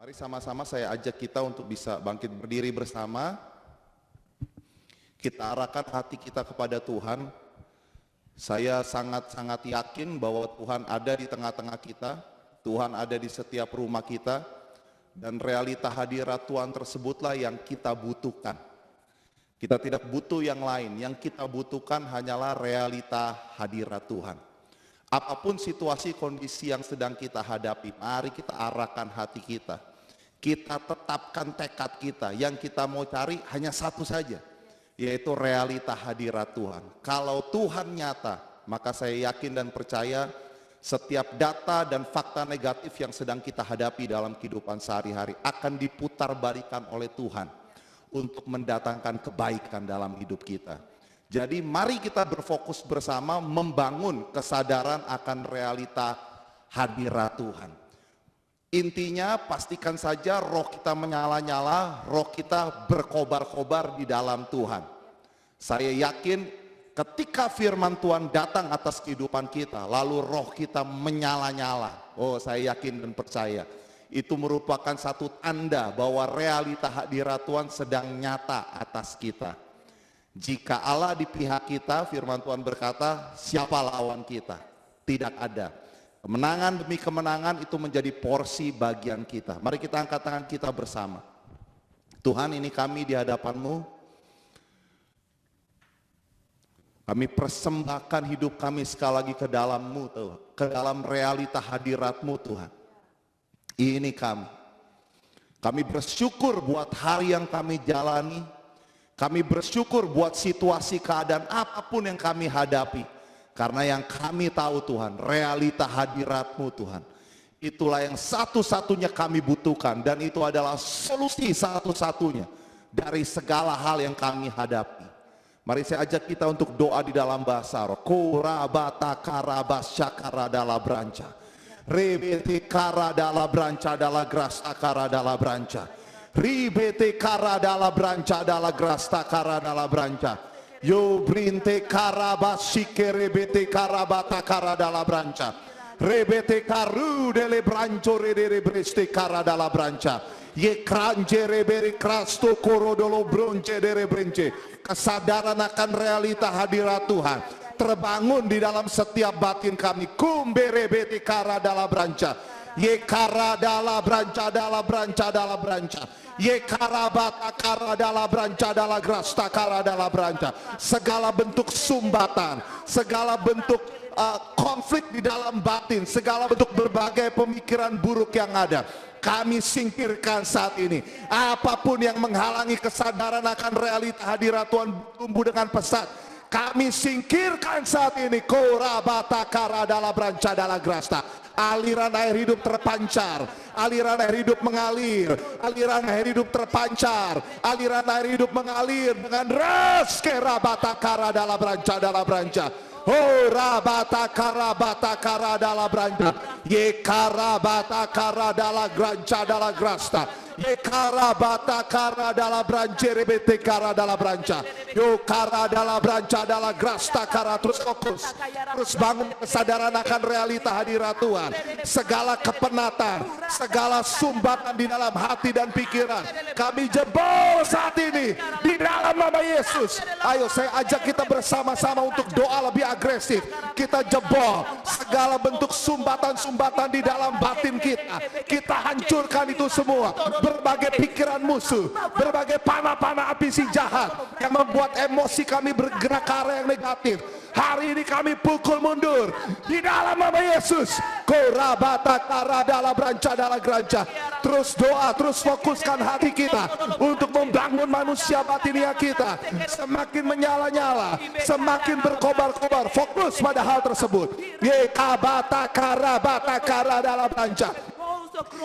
Mari sama-sama saya ajak kita untuk bisa bangkit berdiri bersama. Kita arahkan hati kita kepada Tuhan. Saya sangat-sangat yakin bahwa Tuhan ada di tengah-tengah kita. Tuhan ada di setiap rumah kita. Dan realita hadirat Tuhan tersebutlah yang kita butuhkan. Kita tidak butuh yang lain. Yang kita butuhkan hanyalah realita hadirat Tuhan. Apapun situasi kondisi yang sedang kita hadapi, mari kita arahkan hati kita. Kita tetapkan tekad kita. Yang kita mau cari hanya satu saja, yaitu realita hadirat Tuhan. Kalau Tuhan nyata, maka saya yakin dan percaya setiap data dan fakta negatif yang sedang kita hadapi dalam kehidupan sehari-hari akan diputarbalikan oleh Tuhan untuk mendatangkan kebaikan dalam hidup kita. Jadi mari kita berfokus bersama membangun kesadaran akan realita hadirat Tuhan. Intinya pastikan saja roh kita menyala-nyala, roh kita berkobar-kobar di dalam Tuhan. Saya yakin ketika firman Tuhan datang atas kehidupan kita, lalu roh kita menyala-nyala. Oh, saya yakin dan percaya. Itu merupakan satu tanda bahwa realita hadirat Tuhan sedang nyata atas kita. Jika Allah di pihak kita, firman Tuhan berkata, siapa lawan kita? Tidak ada. Kemenangan demi kemenangan itu menjadi porsi bagian kita. Mari kita angkat tangan kita bersama. Tuhan, ini kami di hadapan-Mu. Kami persembahkan hidup kami sekali lagi ke dalam-Mu, Tuhan. Ke dalam realita hadirat-Mu, Tuhan. Ini kami. Kami bersyukur buat hari yang kami jalani. Kami bersyukur buat situasi keadaan apapun yang kami hadapi. Karena yang kami tahu Tuhan, realita hadirat-Mu Tuhan. Itulah yang satu-satunya kami butuhkan. Dan itu adalah solusi satu-satunya dari segala hal yang kami hadapi. Mari saya ajak kita untuk doa di dalam bahasa roh. Korabata karabas syakara dala branca. Rebete kara dala branca dala grasta kara dala branca. Ribete kara dala branca dala grasta kara dala branca. Yo brinte karabasike rebete karabata kara dala branca. Rebete karu dele branco redere breste kara dala branca. Ye kranje rebere krasto korodolo bronce dere brence. Kesadaran akan realita hadirat Tuhan terbangun di dalam setiap batin kami. Kumbe rebete kara dala branca. Ye kara dala branca dala branca dala branca. Ye karabata kara dala branca dala grasta kara dala branca. Segala bentuk sumbatan, segala bentuk konflik di dalam batin, segala bentuk berbagai pemikiran buruk yang ada, kami singkirkan saat ini. Apapun yang menghalangi kesadaran akan realita hadirat Tuhan tumbuh dengan pesat, kami singkirkan saat ini. Korabata kara dala branca dala grasta. Aliran air hidup terpancar, aliran air hidup mengalir, aliran air hidup terpancar, aliran air hidup mengalir dengan ras. Kerabata kara dala branca dala branca. Oh rabata kara dala branca. Ye karabata kara dala branca dala grasta. Ye karabata kara dala branca rebete kara dala branca. Yo kara dala branca dala grasta kara. Terus fokus, terus bangun kesadaran akan realita hadirat Tuhan. Segala kepenatan, segala sumbatan di dalam hati dan pikiran kami jebol saat ini di dalam nama Yesus. Ayo saya ajak kita bersama-sama untuk doa lebih agresif. Kita jebol segala bentuk sumbatan-sumbatan di dalam batin kita. Kita hancurkan itu semua. Berbagai pikiran musuh, berbagai panah-panah api si jahat yang membuat emosi kami bergerak ke arah yang negatif. Hari ini kami pukul mundur di dalam nama Yesus. Korabata kara dala branca dala granca. Terus doa, terus fokuskan hati kita untuk membangun manusia batinia kita. Semakin menyala-nyala, semakin berkobar-kobar. Fokus pada hal tersebut. Ye kabata kara dala branca.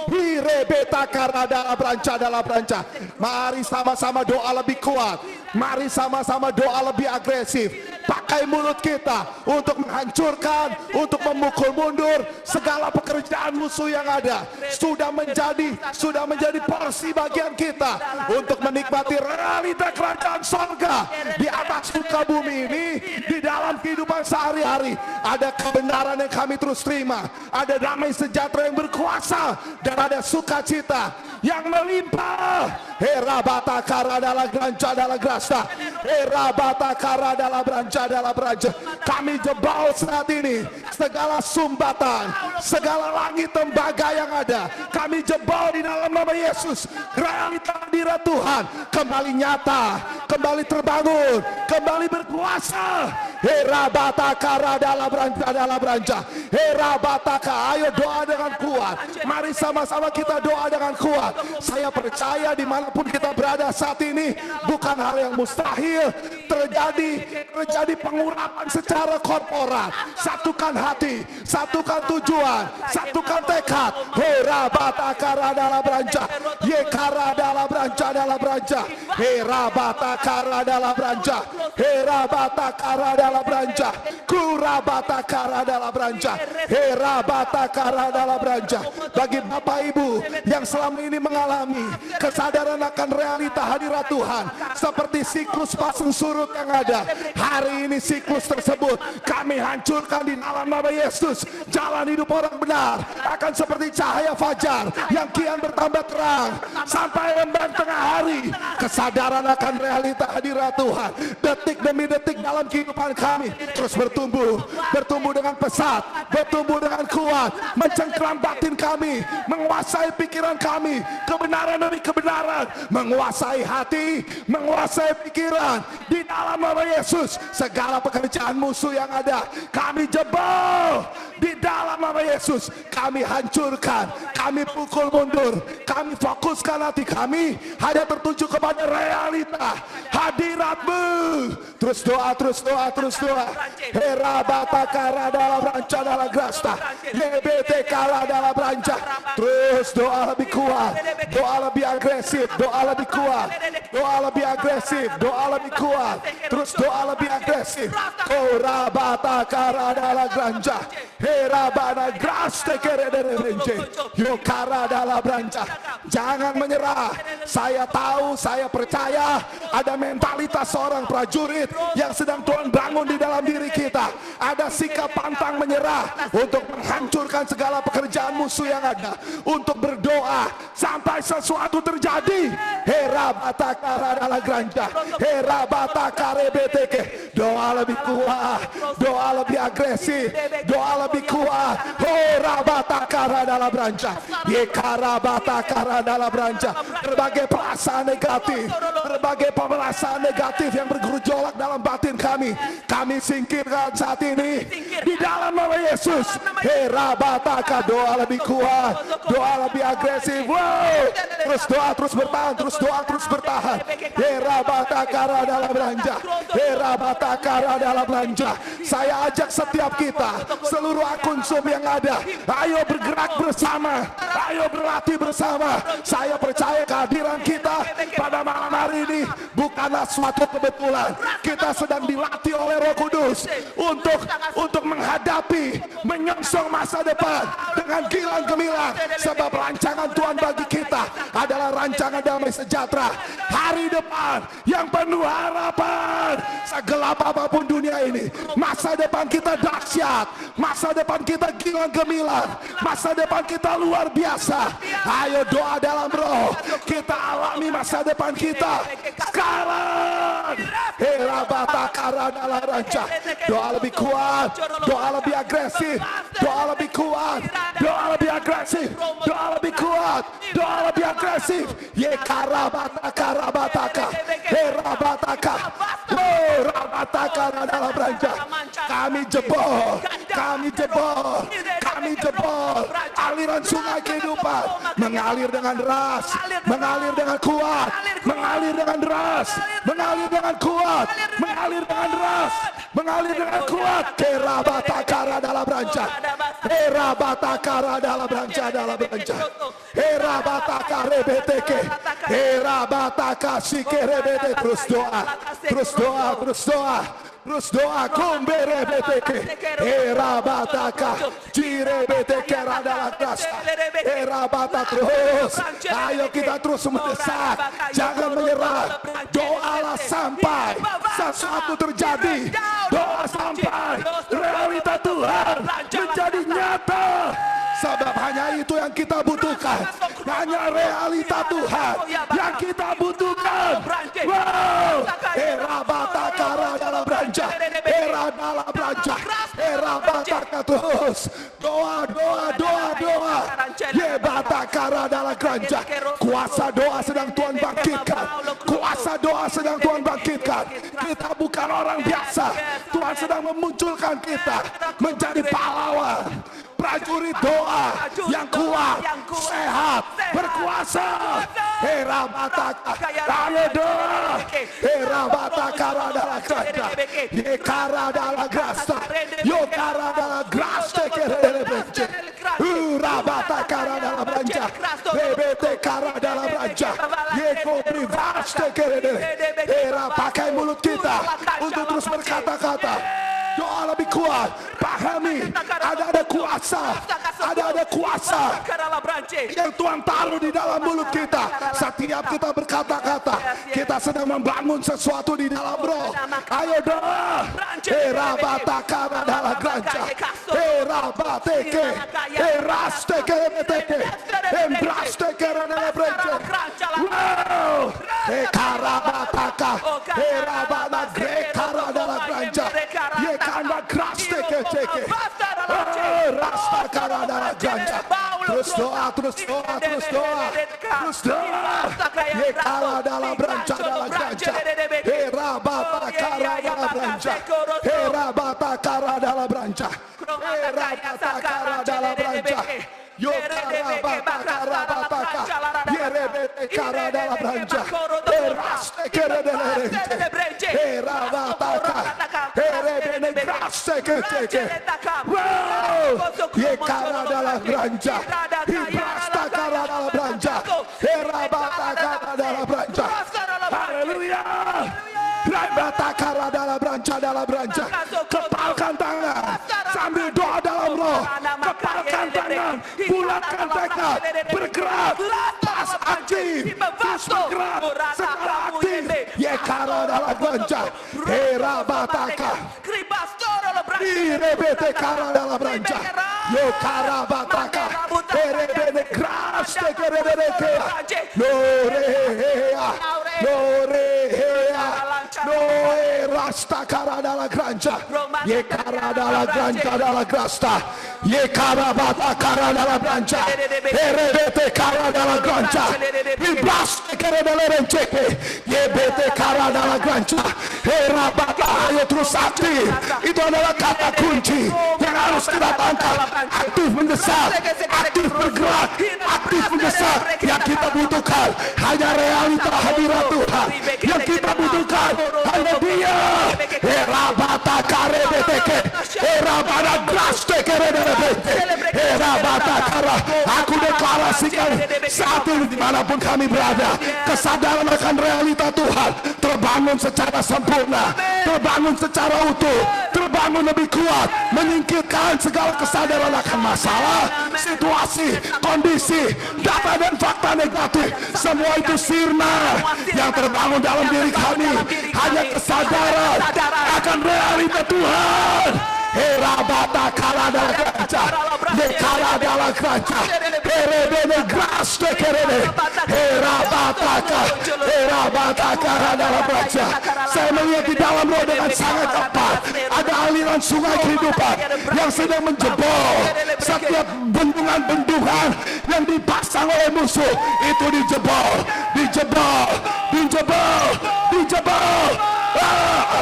Hirebeta kara dala branca dala branca. Mari sama-sama doa lebih kuat. Mari sama-sama doa lebih agresif. Pakai mulut kita untuk menghancurkan, untuk memukul mundur segala pekerjaan musuh yang ada. Sudah menjadi porsi bagian kita untuk menikmati realita kerajaan sorga di atas muka bumi ini. Di dalam kehidupan sehari-hari ada kebenaran yang kami terus terima, ada damai sejahtera yang berkuasa, dan ada sukacita yang melimpah. Herabata karadala granca dala grasta. Herabata karadala branca dala branca. Kami jebol saat ini segala sumbatan, segala langit tembaga yang ada. Kami jebol di dalam nama Yesus. Realita hadirat Tuhan kembali nyata, kembali terbangun, kembali berkuasa. Herabata karadala branca dala branca. Herabata ka, ayo doa dengan kuat. Mari sama-sama kita doa dengan kuat. Saya percaya dimanapun kita berada saat ini, bukan hal yang mustahil terjadi pengurapan secara korporat. Satukan hati, satukan tujuan, satukan tekad. Herabata karadala branca, ye karadala branca dala branca. Herabata karadala branca, herabata karadala branca, kurabata karadala branca, herabata karadala branca. Bagi Bapak Ibu yang selama ini mengalami kesadaran akan realita hadirat Tuhan seperti siklus pasang surut yang ada, hari ini siklus tersebut kami hancurkan di dalam nama Yesus. Jalan hidup orang benar akan seperti cahaya fajar yang kian bertambah terang sampai lembar tengah hari. Kesadaran akan realita hadirat Tuhan detik demi detik dalam kehidupan kami terus bertumbuh dengan pesat, bertumbuh dengan kuat, mencengkram batin kami, menguasai pikiran kami, kebenaran demi kebenaran, menguasai hati, menguasai pikiran. Di dalam nama Yesus, segala pekerjaan musuh yang ada kami jebol. Di dalam nama Yesus kami hancurkan, kami pukul mundur, kami fokuskan hati kami hanya tertuju kepada realita hadirat-Mu. Terus doa, terus doa, terus doa. Herabata karadala branca dala grasta, lebete karadala branca. Terus doa lebih kuat, doa lebih agresif, doa lebih kuat, doa lebih agresif, doa lebih kuat. Terus doa lebih agresif. Korabata karadala branca, herabana graste keredere branca, yo karadala branca. Jangan menyerah. Saya tahu, saya percaya ada mentalitas seorang prajurit yang sedang Tuhan bangun di dalam diri kita. Ada sikap pantang menyerah untuk menghancurkan segala pekerjaan musuh yang ada, untuk berdoa sampai sesuatu terjadi. Herabata karadala granja, herabata karebeteke. Doa lebih kuat, doa lebih agresif, doa lebih kuat. Herabata karadala branja, ye karabata karadala branja. Berbagai perasaan negatif, berbagai perasaan negatif yang bergejolak dalam batin kami singkirkan saat ini di dalam nama Yesus. Herabataka, doa lebih kuat, doa lebih agresif. Wow, terus doa terus bertahan, terus doa terus bertahan. Herabataka dalam belanja, herabataka dalam belanja. Saya ajak setiap kita, seluruh akun Zoom yang ada, ayo bergerak bersama, ayo berlatih bersama. Saya percaya kehadiran kita pada malam hari ini bukanlah suatu kebetulan. Kita sedang dilatih oleh Roh Kudus untuk menghadapi, menyongsong masa depan dengan gilang gemilang. Sebab rancangan Tuhan bagi kita adalah rancangan damai sejahtera, hari depan yang penuh harapan. Segelap apapun dunia ini, masa depan kita dahsyat, masa depan kita gilang gemilang, masa depan kita luar biasa. Ayo doa dalam roh, kita alami masa depan kita sekarang. Herabatakara dalam ranca. Doa lebih kuat, doa lebih agresif, doa lebih kuat, doa lebih agresif, doa lebih kuat, doa lebih agresif. Ye karabataka, herabataka, rabataka dalam ranca. Kami jebol, kami jebol, kami jebol. Aliran sungai kehidupan mengalir dengan deras, mengalir dengan kuat, mengalir dengan deras, mengalir dengan kuat, mengalir dengan deras, mengalir dengan kuat. Kerabatakara dalam ranca, herabatakara dalam ranca, dalam ranca, herabatakara rebeteke, herabataka sikerebete. Terus doa, terus doa, terus doa. Terus doa, kumbere beteke, erabataka, jire beteke radala krasa, erabata. Terus, ayo kita terus mendesak, jangan menyerah. Doalah sampai sesuatu terjadi, doa sampai realita Tuhan menjadi nyata Sebab hanya itu yang kita butuhkan. Hanya realita Tuhan yang kita butuhkan. Wow. Era batakara dalam beranjak. Era dalam beranjak. Era bataka terus. Doa. Ye batakara dalam beranjak. Kuasa doa sedang Tuhan bangkitkan. Kuasa doa sedang Tuhan bangkitkan. Kita bukan orang biasa. Tuhan sedang memunculkan kita menjadi pahlawan, prajurit doa yang kuat, sehat, berkuasa. Era bataka, ayo doa. Era bataka adalah kerja. Ye kara adalah grasta. Yo kara adalah grasta kerele benci. Ura bataka adalah belanja. BBT kara adalah belanja. Ye kopri vaste kerele. Era pakai mulut kita untuk terus berkata-kata. Doa lebih kuat. Pahami ada kuasa. Ada kuasa yang Tuhan taruh di dalam mulut kita. Setiap kita berkata-kata, kita sedang membangun sesuatu di dalam roh. Ayo doa. Era batakara adalah ganja. Era bateke. Erasteke beteke. Embrasteke adalah branje. Wow. Ekara bataka. Era batagre kara adalah ganja. Ye kanda krasteke teke. Rasta kara adalah ganja. Terus doa. Ye kara adalah branja adalah ganja. Era batakara adalah branja. Era batakara adalah branja. Era batakara adalah branja. Yo kara bataka. Ye rebete kara adalah branja. Eraste kere delerente. Era bataka. Erebene graste keke. Wow. Ye kara adalah branja. Ibrasta kara adalah branja. Era bataka adalah branja. Haleluya. Batakara adalah branja. Kepalkan tangan sambil doa dalam roh. Kepalkan tangan, bulatkan tekad, bergerak, pas aktif, terus bergerak, segera aktif. Ye kara adalah branja. Era bataka. Irebete kara adalah branja. Yo kara bataka. Erebene graste kerebene. Lorea. Noe rasta kara adalah granja. Ye kara adalah granja adalah grasta. Ye kara batakara adalah branja. Erebete kara adalah granja. Ibraste kerebene renceke. Ye bete kara adalah granja. Era bata ayo terus aktif. Itu adalah kata kunci yang harus kita tangkap. Aktif mendesak, aktif bergerak, aktif mendesak. Yang kita butuhkan hanya realita hadirat Tuhan. Yang kita butuhkan hanya Dia. Era bata kare beteke. Era bata graste kerebene bete. Era bata kara. Aku deklarasikan saat ini dimanapun kami berada, kesadaran akan realita Tuhan terbangun secara sempurna, terbangun secara utuh, terbangun lebih kuat, menyingkirkan segala kesadaran akan masalah, situasi, kondisi, data dan fakta negatif. Semua itu sirna. Yang terbangun dalam diri kami hanya kesadaran akan realita Tuhan. Era bata kara adalah ganja. Ye kara adalah ganja. Erebene graste kerene. Era bata kara adalah ganja. Saya melihat di dalam roh dengan sangat tepat ada aliran sungai kehidupan yang sedang menjebol setiap bendungan-bendungan yang dipasang oleh musuh. Itu dijebol.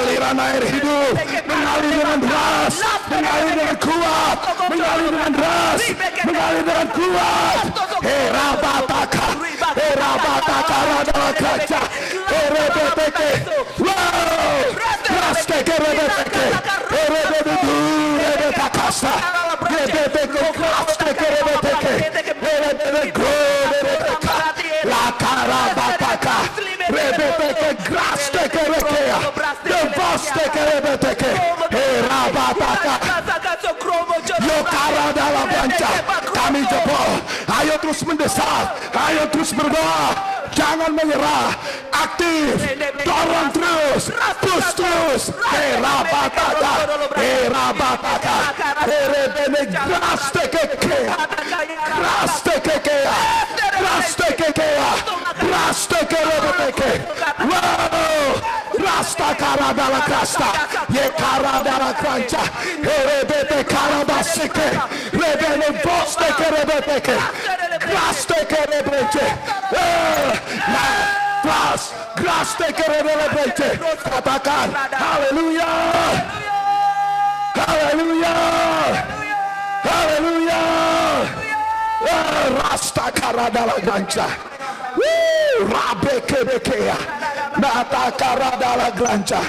Aliran air hidup mengalir dengan deras, mengalir dengan kuat, mengalir dengan deras, mengalir dengan kuat. Era bataka adalah gajah. Erebeteke, wow, rasteke rebeteke, erebetakasa, rebeteke, rasteke rebeteke, erebeteke, la cara bataka, rebeteke, rasteke rebeteke, devasteke rebeteke, era bataka. Yo kara dalam banca, kami jebol. Ayo terus mendesak, ayo terus berdoa, jangan menyerah, aktif, dorong terus, push terus. Herabataka, herabataka, herebene grastekekea, grastekekea, grastekekea, grastekerebeteke. Wow, rasta karadala krasta, ye karadala kranca, herebete karabasike, rebene vostekerebeteke, grastekerebete. Grastekerebete. Katakan haleluya, haleluya, haleluya. Rasta karadala kranca, rabekebekea, nata karadala kranca.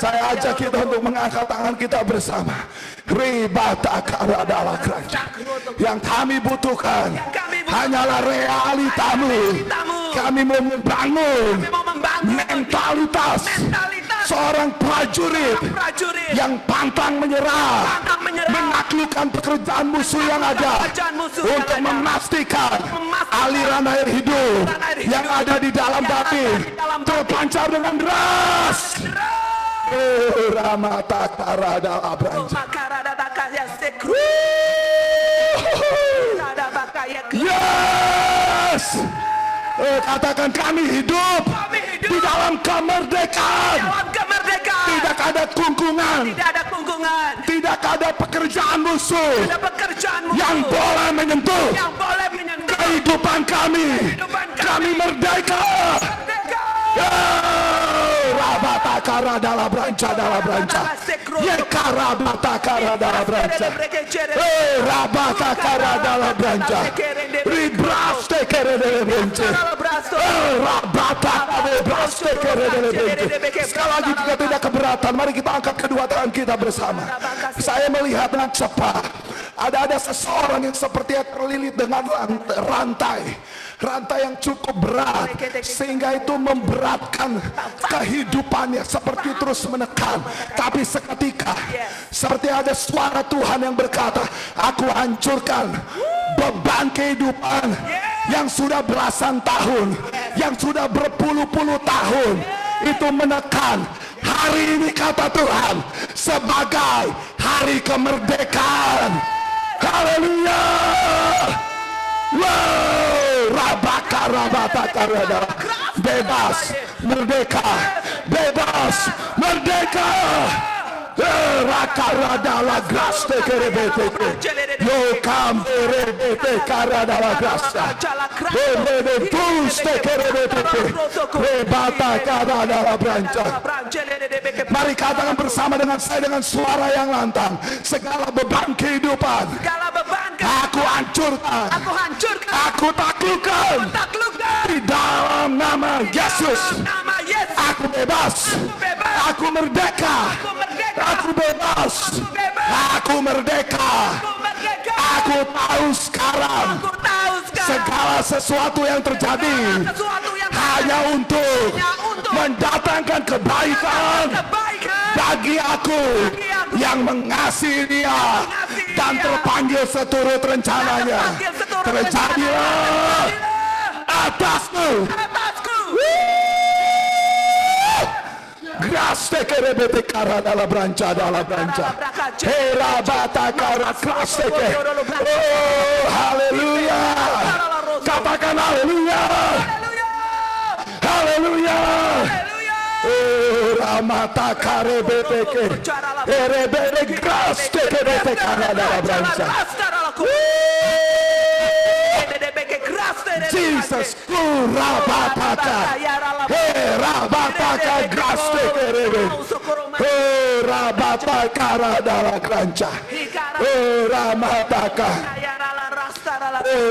Saya ajak kita untuk mengangkat tangan kita bersama. Ribata karadala kranca. Yang kami butuhkan hanyalah realitamu. Kami mau membangun mentalitas seorang prajurit yang pantang menyerah, menaklukkan pekerjaan musuh yang ada, untuk memastikan aliran air hidup yang ada di dalam batin terpancar dengan deras. Ramata karadala branja. Yes. Katakan kami hidup di dalam kemerdekaan. Tidak ada kungkungan, tidak ada pekerjaan musuh yang boleh menyentuh kehidupan kami. Kami merdeka. Rabata karadala branca dala branca, ye karabata karadala branca, rabata karadala branca, ribraste keredele branca, rabata ribraste keredele branca. Sekali lagi jika tidak keberatan, mari kita angkat kedua tangan kita bersama. Saya melihat dengan cepat ada seseorang yang sepertinya terlilit dengan rantai yang cukup berat, sehingga itu memberatkan kehidupannya, seperti terus menekan. Tapi seketika seperti ada suara Tuhan yang berkata, aku hancurkan beban kehidupan yang sudah belasan tahun, yang sudah berpuluh-puluh tahun itu menekan. Hari ini kata Tuhan sebagai hari kemerdekaan. Haleluya. Wow, rabaka rabata karada, bebas, merdeka, bebas, merdeka. Rakaradala graste kerebete, yo kamberebete karadala grasta, bebebe tuste kerebete, rebata karadala branca. Mari katakan bersama dengan saya dengan suara yang lantang, segala beban kehidupan aku hancurkan, aku taklukkan di dalam nama Yesus. Aku bebas, aku merdeka, aku bebas, aku merdeka. Aku tahu sekarang segala sesuatu yang terjadi hanya untuk mendatangkan kebaikan bagi aku yang mengasihi Dia dan terpanggil seturut rencananya. Terjadilah atasku. Graste kerebete karadala branca dala branca, herabata kara krasteke. Oh, haleluya. Katakan haleluya. Haleluya. Ramata karebete, erebete graste kerebete karadala branca. Jesus, rabataka, rabataka graste kerebe, rabataka radala kranca, ramataka,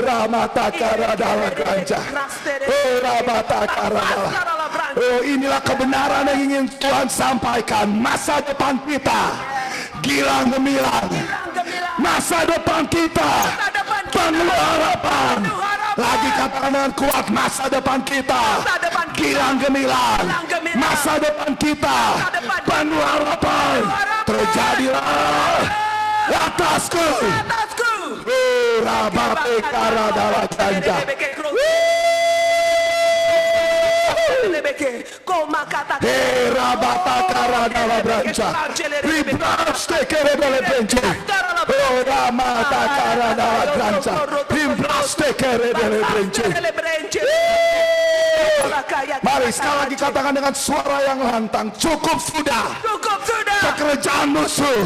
ramataka radala kranca, rabataka radala. Oh, inilah kebenaran yang ingin Tuhan sampaikan. Masa depan kita gilang gemilang, masa depan kita penuh harapan. Lagi katakan dengan kuat, masa depan kita gilang gemilang, masa depan kita penuh harapan. Terjadilah atasku Rabate karadala branja. Rabata karadala branja. Ribraste kerebele branja. Ramata karadala branja. Ribraste kerebele branja. Mari sekali lagi katakan dengan suara yang lantang, cukup sudah. Cukup sudah. Pekerjaan musuh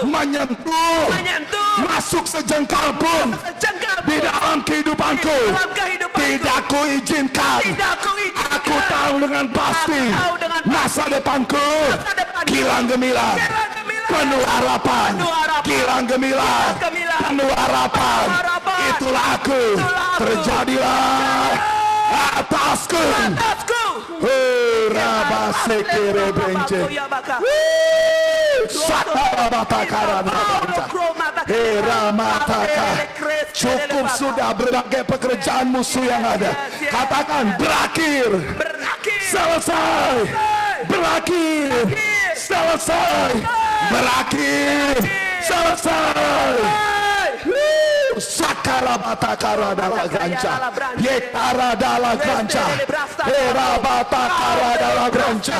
menyentuh, masuk sejengkal pun di dalam kehidupanku. Tidak ku izinkan. Aku tahu dengan pasti masa depanku kilang gemilang, penuh harapan. Kilang gemilang, penuh harapan. Itulah aku. Terjadilah atasku. Rabaseke benje. Cukup sudah berbagai pekerjaan musuh yang ada. Katakan berakhir. Selesai. Berakhir. Selesai. Berakhir. Selesai. Sakarabata karadala granca, yekaradala granca, herabata karadala granca,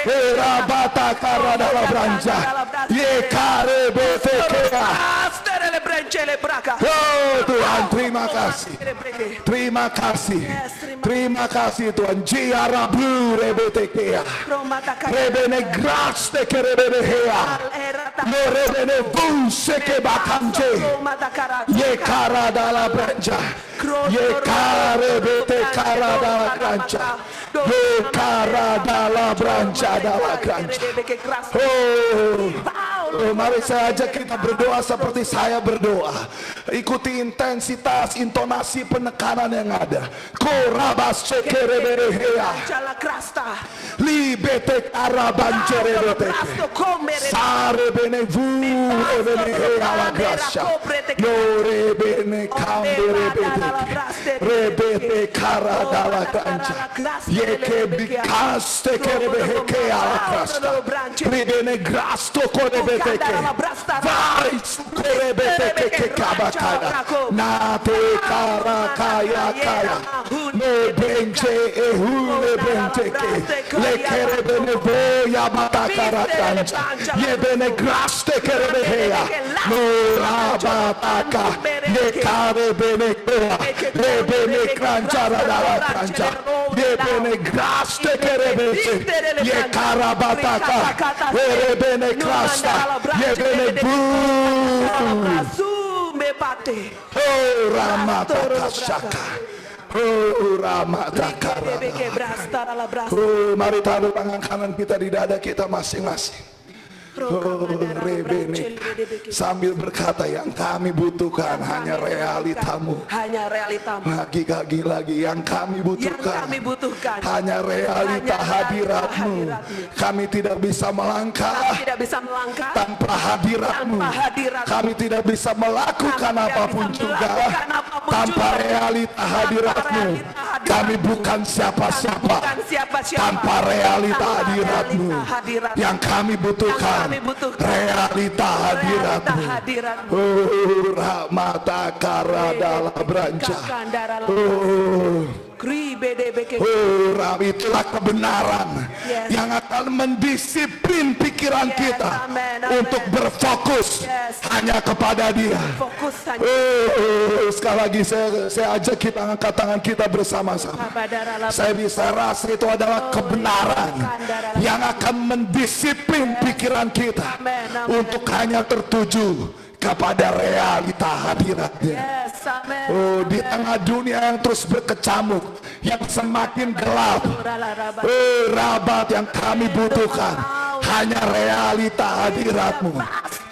herabata karadala granca, yekarebetekea. Oh Tuhan, terima kasih, terima kasih, terima kasih Tuhan. Jiarabu rebetekea, rebene gras tekerebehea, rebene bunseke bakanje. Karadala branja, ye karebete karadala branja, ye karadala branja dala branja. Oh, mari saya ajak kita berdoa seperti saya berdoa. Ikuti intensitas, intonasi penekanan yang ada. Korabas cekereberehea, libete karabancerebete, sarebenevu ebenehea la gracia. Rebene kamberebete, rebete karadala ganja, yeke bikaste kerebeheke ala krasta, rebene grasto korebeteke, vai korebeteke kabakada, nate karakaya kaya, no benche ehule benteke, lekerebene voya batakara ganja, yebene graste kerebehea, no rabataka. Nekare bene kea, rebene kranjara dala kranja, yebene graste kerebete, ye karabataka, rebene krasta, yebene oh ramata kasaka, oh ramata karada. Oh mari taruh tangan kanan kita di dada kita masing-masing. Oh, rebene. Sambil berkata yang kami butuhkan hanya realitamu. Lagi yang kami butuhkan hanya realita hadiratmu. Kami tidak bisa melangkah tanpa hadiratmu. Kami tidak bisa melakukan apapun juga tanpa realita hadiratmu. Kami bukan siapa-siapa tanpa realita hadiratmu. Yang kami butuhkan realita hadiratmu. Oh ramata karadala branja. Oh itulah kebenaran yang akan mendisiplin pikiran kita untuk berfokus hanya kepada Dia. Sekali lagi saya ajak kita angkat tangan kita bersama-sama. Saya bisa rasa itu adalah kebenaran yang akan mendisiplin pikiran kita untuk hanya tertuju kepada realita hadiratnya. Oh di tengah dunia yang terus berkecamuk, yang semakin gelap, rabat yang kami butuhkan hanya realita hadiratmu.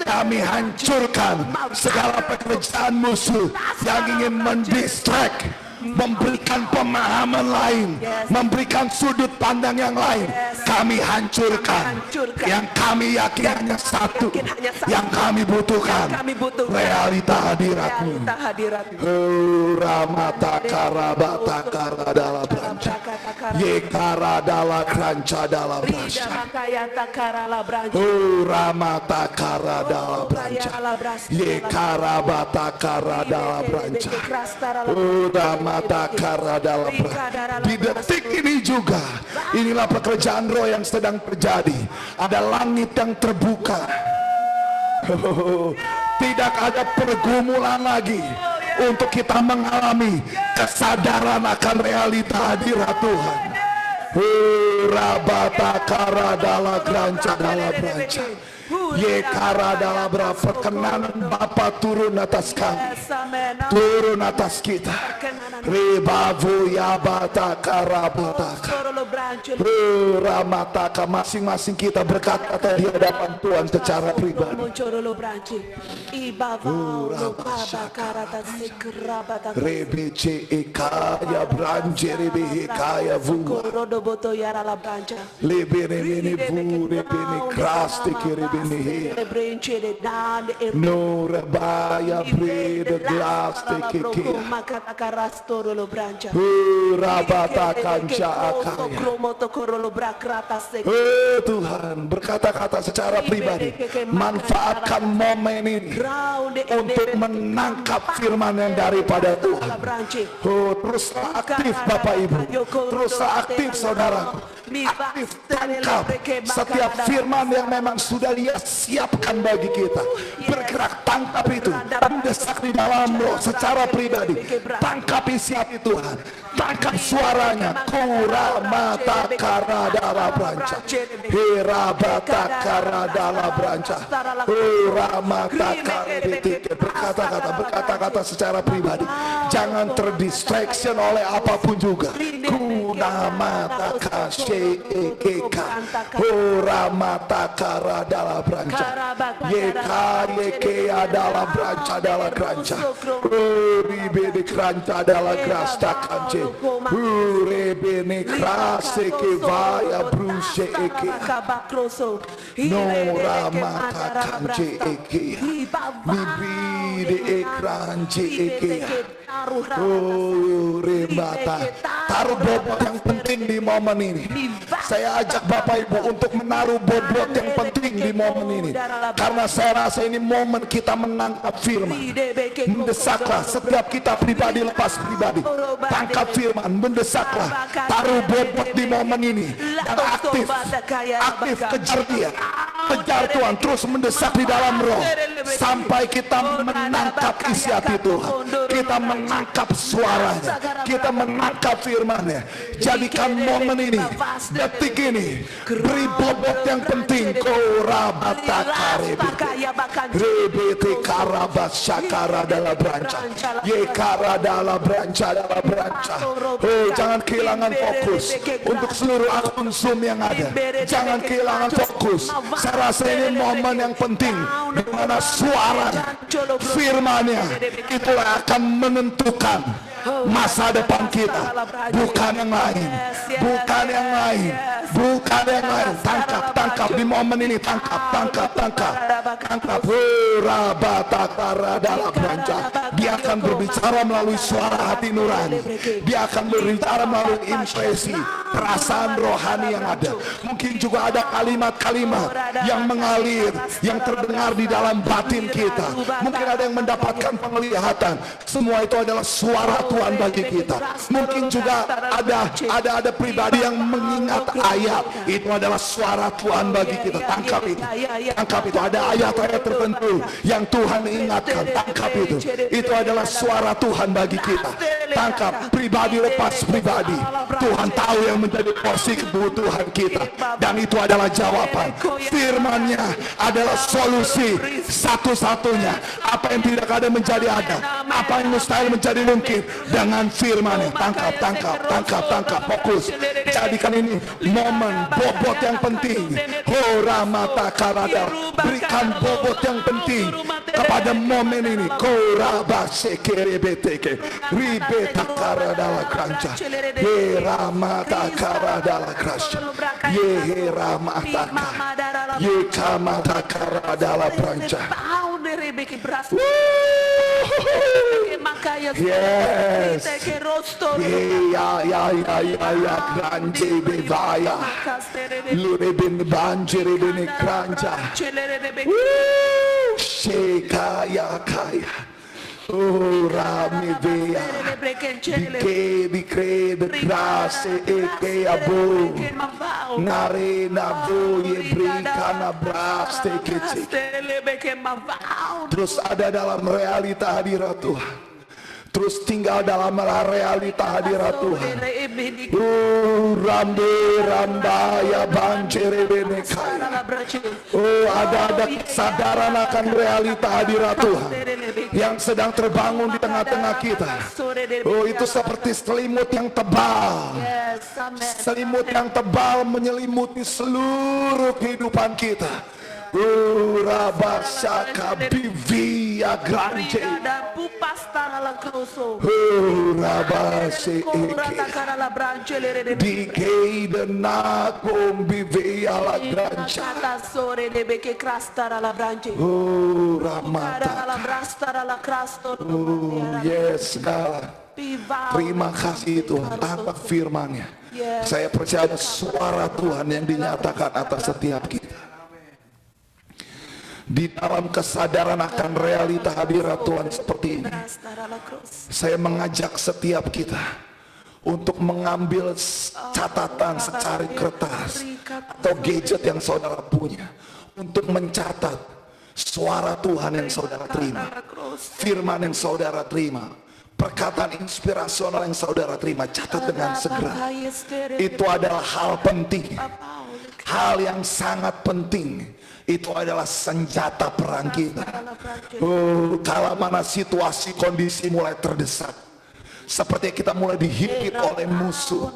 Kami hancurkan segala pekerjaan musuh yang ingin mendistract, memberikan pemahaman pemahaman lain, memberikan sudut pandang yang lain, kami hancurkan. Yang kami yakin hanya satu, yang kami butuhkan, realita hadirat-Mu. Ramata karabata karadala branca, ye karadala kranca dala branca, ramata karadala branca, ye karabata karadala branca, ramata karadala branca. Di detik ini juga, inilah pekerjaan roh yang sedang terjadi. Ada langit yang terbuka. Tidak ada pergumulan lagi untuk kita mengalami kesadaran akan realita hadirat Tuhan. Rabata karadala granca dala branca, ye karadala bra. Perkenanan Bapa turun atas kami, turun atas kita. Ribavu ya bata karabataka, ramataka. Masing-masing kita berkata di hadapan Tuhan secara pribadi. Rebece ekaya branjere behekaya vuma, lebene bene vure bene kraste kere bene he, no rabaya brede glaste keke, rabata kanca akaya. Tuhan, berkata-kata secara pribadi, manfaatkan momen ini untuk menangkap firman yang daripada Tuhan. Teruslah aktif Bapak Ibu, teruslah aktif saudara, aktif tangkap setiap firman yang memang sudah Dia siapkan bagi kita. Bergerak, tangkap itu, mendesak di dalam roh secara pribadi. Tangkap isi hati Tuhan, tangkap suaranya. Kuramata karadala branca, hirabata karadala branca, kuramata karebetike. Berkata-kata secara pribadi. Jangan terdistraction oleh apapun juga. Kunamata kasyeekeka, kuramata karadala branca, yeka yeke adalah branca adalah granca, ribede granca adalah grasta kance, rebene krase kevaya bruse eke, noramata kance eke, libide ekrance eke. Oh, rembata. Taruh bobot yang penting di momen ini. Saya ajak Bapak Ibu untuk menaruh bobot yang penting di momen ini, karena saya rasa ini momen kita menangkap firman. Mendesaklah setiap kita pribadi lepas pribadi, tangkap firman, mendesaklah, taruh bobot di momen ini, dan aktif kejar Dia, kejar Tuhan, terus mendesak di dalam roh sampai kita menangkap isi hati Tuhan, kita menangkap suaranya, kita menangkap firman-Nya. Jadikan momen ini, detik ini, beri bobot yang penting. Korabata karebete, rebete karabat syakara dalam branca, ye kara dalam branca dalam branca. Oh, jangan kehilangan fokus untuk seluruh akun Zoom yang ada. Jangan kehilangan fokus. Saya rasa ini momen yang penting, di mana suaranya, firman-Nya itulah akan menentukan masa depan kita, bukan yang lain, bukan yang lain, bukan yang lain. Tangkap di momen ini, tangkap. Rabata karadala branca. Dia akan berbicara melalui suara hati nurani. Dia akan berbicara melalui impresi, perasaan rohani yang ada. Mungkin juga ada kalimat-kalimat yang mengalir, yang terdengar di dalam batin kita. Mungkin ada yang mendapatkan penglihatan. Semua itu adalah suara Tuhan bagi kita. Mungkin juga ada pribadi yang mengingat ayat. Itu adalah suara Tuhan bagi kita. Tangkap itu. Ada ayat-ayat tertentu yang Tuhan ingatkan. Tangkap itu. Itu adalah suara Tuhan bagi kita. Tangkap, pribadi lepas pribadi. Tuhan tahu yang menjadi porsi kebutuhan kita, dan itu adalah jawaban. Firman-Nya adalah solusi satu-satunya. Apa yang tidak ada menjadi ada, apa yang mustahil menjadi mungkin dengan firman-Nya. Tangkap, fokus. Jadikan ini momen bobot yang penting. Ramata karada, berikan bobot yang penting kepada momen ini. Korabase kerebeteke, ribeta karada la kranca, ramata karada la krasha, ramata kamata karada la pranca. Yes. Ya grande bevaya. Lure bin banjiri bin kranja. Sheka ya kaya. Oh rami vea. Bike de grace eke abu. Nare na boye brika na braste kece. Terus ada dalam realita hadirat Tuhan. Terus tinggal dalam realita hadirat Tuhan. Rambe rambaya banjere benekaya. Ada kesadaran akan realita hadirat Tuhan yang sedang terbangun di tengah-tengah kita. Itu seperti selimut yang tebal. Selimut yang tebal menyelimuti seluruh kehidupan kita. Rabasaka bivia grande. Rabase eke. Dike dena bivia la grande. Ramata. Yes God. Terima kasih Tuhan atas firman-Nya. Saya percaya ada suara Tuhan yang dinyatakan atas setiap kita. Di dalam kesadaran akan realita hadirat Tuhan seperti ini, saya mengajak setiap kita untuk mengambil catatan secari kertas atau gadget yang saudara punya, untuk mencatat suara Tuhan yang saudara terima, firman yang saudara terima, perkataan inspirasional yang saudara terima. Catat dengan segera. Itu adalah hal penting, hal yang sangat penting. Itu adalah senjata perang kita. Kalau mana situasi kondisi mulai terdesak, seperti kita mulai dihimpit oleh musuh,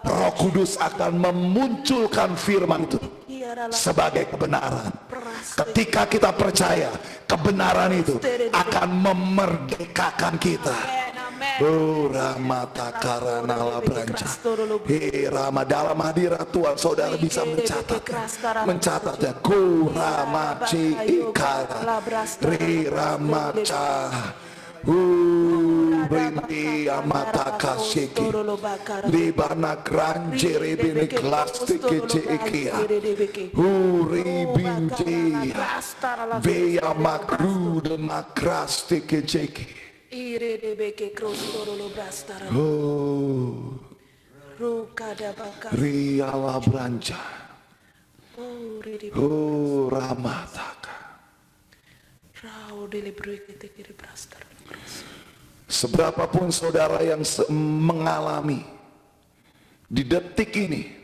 Roh Kudus akan memunculkan firman itu sebagai kebenaran. Ketika kita percaya, kebenaran itu akan memerdekakan kita. Ramata karana la branca. Rama dalam hadirat Tuhan saudara bisa mencatatnya. Kuramaci ikara ramaca. Rinti amata kasiki libana granjere bini klastike cekia binti beya makru de makrastike ceki. Riala branca. Ramataka. Seberapapun saudara yang mengalami di detik ini,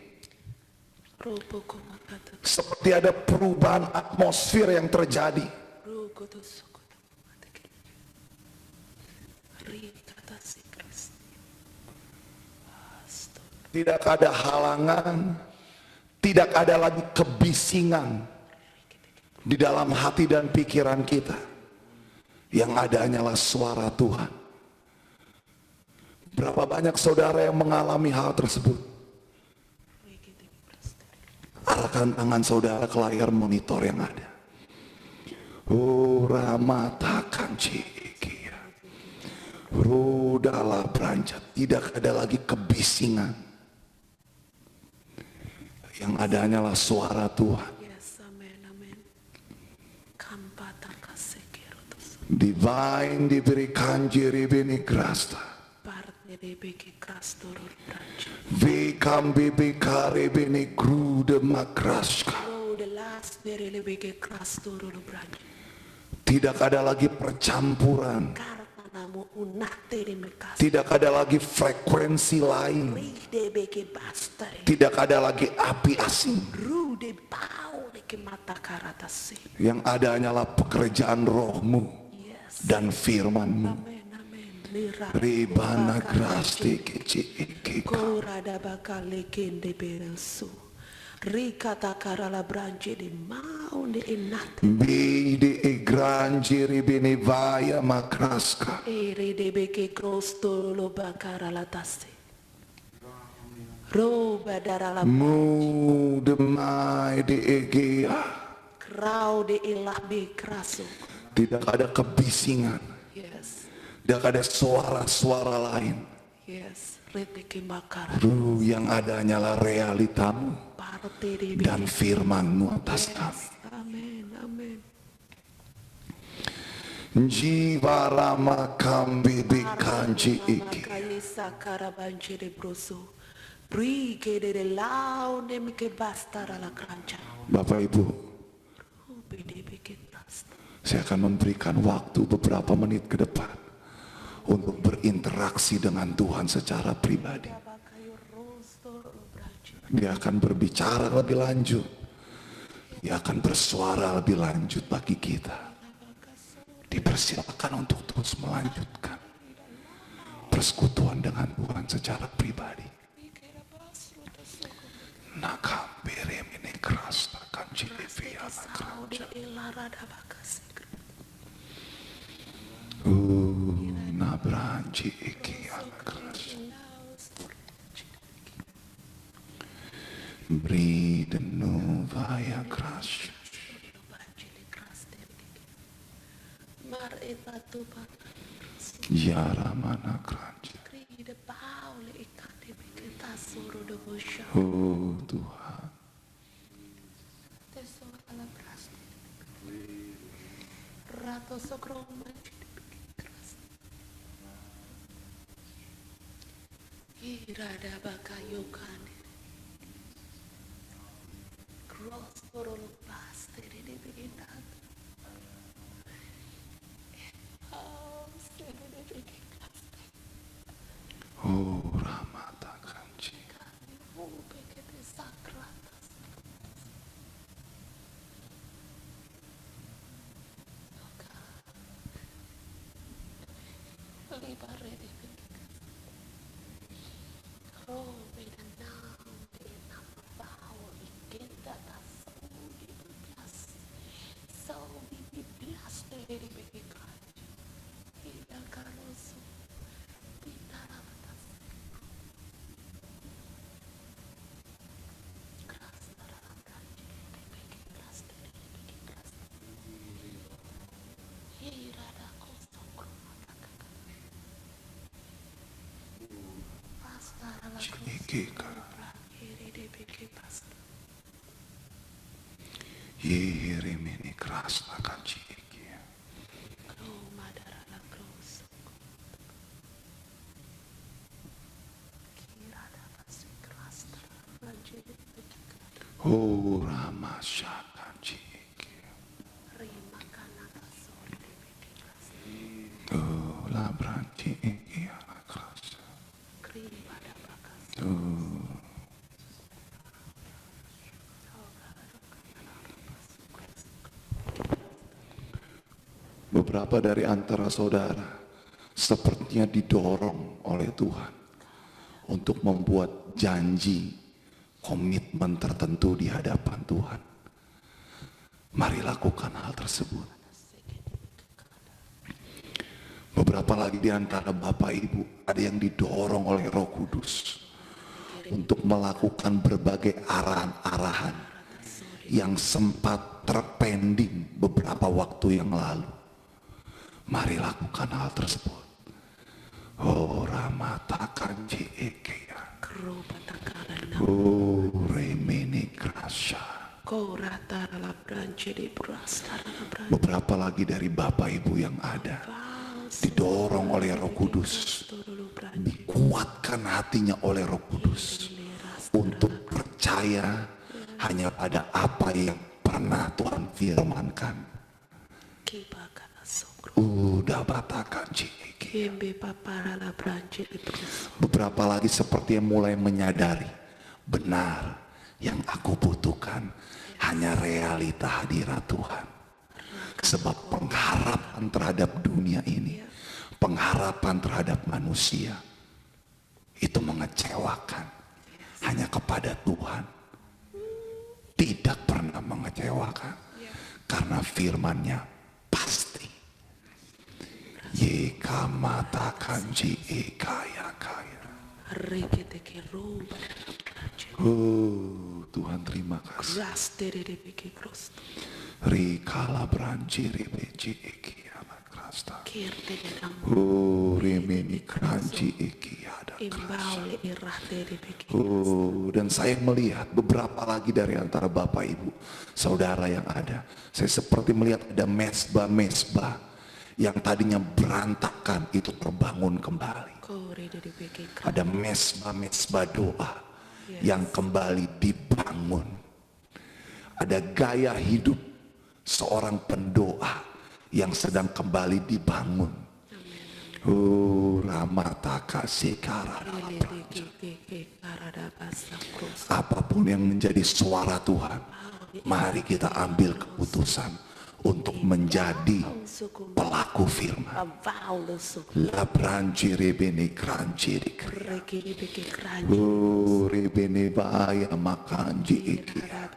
seperti ada perubahan atmosfer yang terjadi. Tidak ada halangan, tidak ada lagi kebisingan di dalam hati dan pikiran kita. Yang ada hanyalah suara Tuhan. Berapa banyak saudara yang mengalami hal tersebut? Arahkan tangan saudara ke layar monitor yang ada. Ramatakan cikia. Rudala beranjat. Tidak ada lagi kebisingan. Yang ada hanyalah suara Tuhan. Divine diberikan jiribini krasta. Vikam bibi karibini grude makraska. Tidak ada lagi percampuran. Tidak ada lagi frekuensi lain. Tidak ada lagi api asing. Yang ada hanyalah pekerjaan rohmu dan firmanmu. Ribana grasti kecil. Korada bakale kende beresu. Rikata karala branche di maunde inate. Bidi e granjiri bini vaya makraska. Ere de beke krosto lo bakarala taste. Roba darala Mu demai di egia. krau de ilah be kraso. Tidak ada kebisingan. Yes, Tidak ada suara-suara lain. yes. Reteke makara. Yang ada hanyalah realitamu Parte de dan beke. firmanmu atas kami. Amen, amen. Jiwa rama kambi bikanji iki. Makayesa karabanche de broso. Brike de lao nem ke bastara la krancha. Bapak Ibu, Robe de beke krasta. saya akan memberikan waktu beberapa menit ke depan untuk berinteraksi dengan Tuhan secara pribadi. Bakayo rosto lo branche. Dia akan berbicara lebih lanjut. Dia akan bersuara lebih lanjut bagi kita. Dipersilakan untuk terus melanjutkan persekutuan dengan Tuhan secara pribadi. Nakambere mini keras akan cilivia Saude ilarada bakasik. nabranci iki keras. Beri denu vaya keras. Mar etatu bat. Yara mana keras. Kri de paule ikate beke tasoro de bosha. Oh Tuhan. Teso ala praste. Rato sokro manchi de beke krasta. Irada bakayo kane. Cross orolo paste de beke nata. Oh Ramata kanci. Iki ka. Yiri mini keras akan ciki. Oh Ramasya akan ciki. Oh labranci iki anak keras. Beberapa dari antara saudara sepertinya didorong oleh Tuhan untuk membuat janji, komitmen tertentu di hadapan Tuhan. Mari lakukan hal tersebut. Beberapa lagi di antara Bapak Ibu ada yang didorong oleh Roh Kudus untuk melakukan berbagai arahan-arahan yang sempat terpending beberapa waktu yang lalu. Mari lakukan hal tersebut. Oh Ramatakan Jiekia. Oh Remini Krasya. Beberapa lagi dari Bapak Ibu yang ada didorong oleh Roh Kudus, dikuatkan hatinya oleh Roh Kudus untuk percaya hanya pada apa yang pernah Tuhan firmankan. Udah batakan ciki. Beberapa lagi seperti yang mulai menyadari benar yang aku butuhkan hanya realita hadirat Tuhan. Sebab pengharapan terhadap dunia ini Pengharapan terhadap manusia itu mengecewakan. Hanya kepada Tuhan tidak pernah mengecewakan, karena firman-Nya pasti. Yeka mata kanji ekaya kaya. Oh Tuhan, terima kasih. Rikala branci rebeci eki amat krasta. Oh remeni kranci eki ada krasta. Oh, dan saya melihat beberapa lagi dari antara Bapak Ibu Saudara yang ada. Saya seperti melihat ada mesbah-mesbah yang tadinya berantakan itu terbangun kembali. Ada mesbah-mesbah doa yang kembali dibangun. Ada gaya hidup seorang pendoa yang sedang kembali dibangun. Ramataka sekara. Apapun yang menjadi suara Tuhan, mari kita ambil keputusan untuk menjadi pelaku firman. La branci rebene kranci dikria. Rebene bahaya makanji ikia.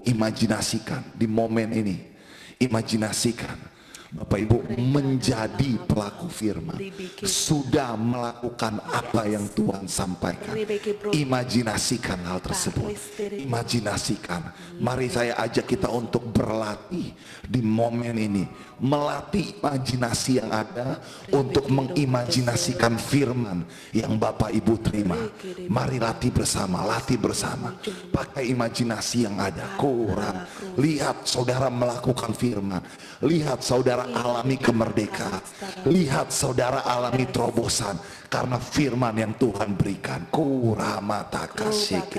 Imajinasikan di momen ini. Imajinasikan Bapak Ibu menjadi pelaku firman, sudah melakukan apa yang Tuhan sampaikan. Imajinasikan hal tersebut. Imajinasikan. Mari saya ajak kita untuk berlatih di momen ini, melatih imajinasi yang ada untuk mengimajinasikan firman yang Bapak Ibu terima. Mari latih bersama, latih bersama. Pakai imajinasi yang ada. Kurang. Lihat saudara melakukan firman. Lihat saudara alami kemerdekaan. Lihat saudara alami terobosan karena firman yang Tuhan berikan. Kuramata kasiki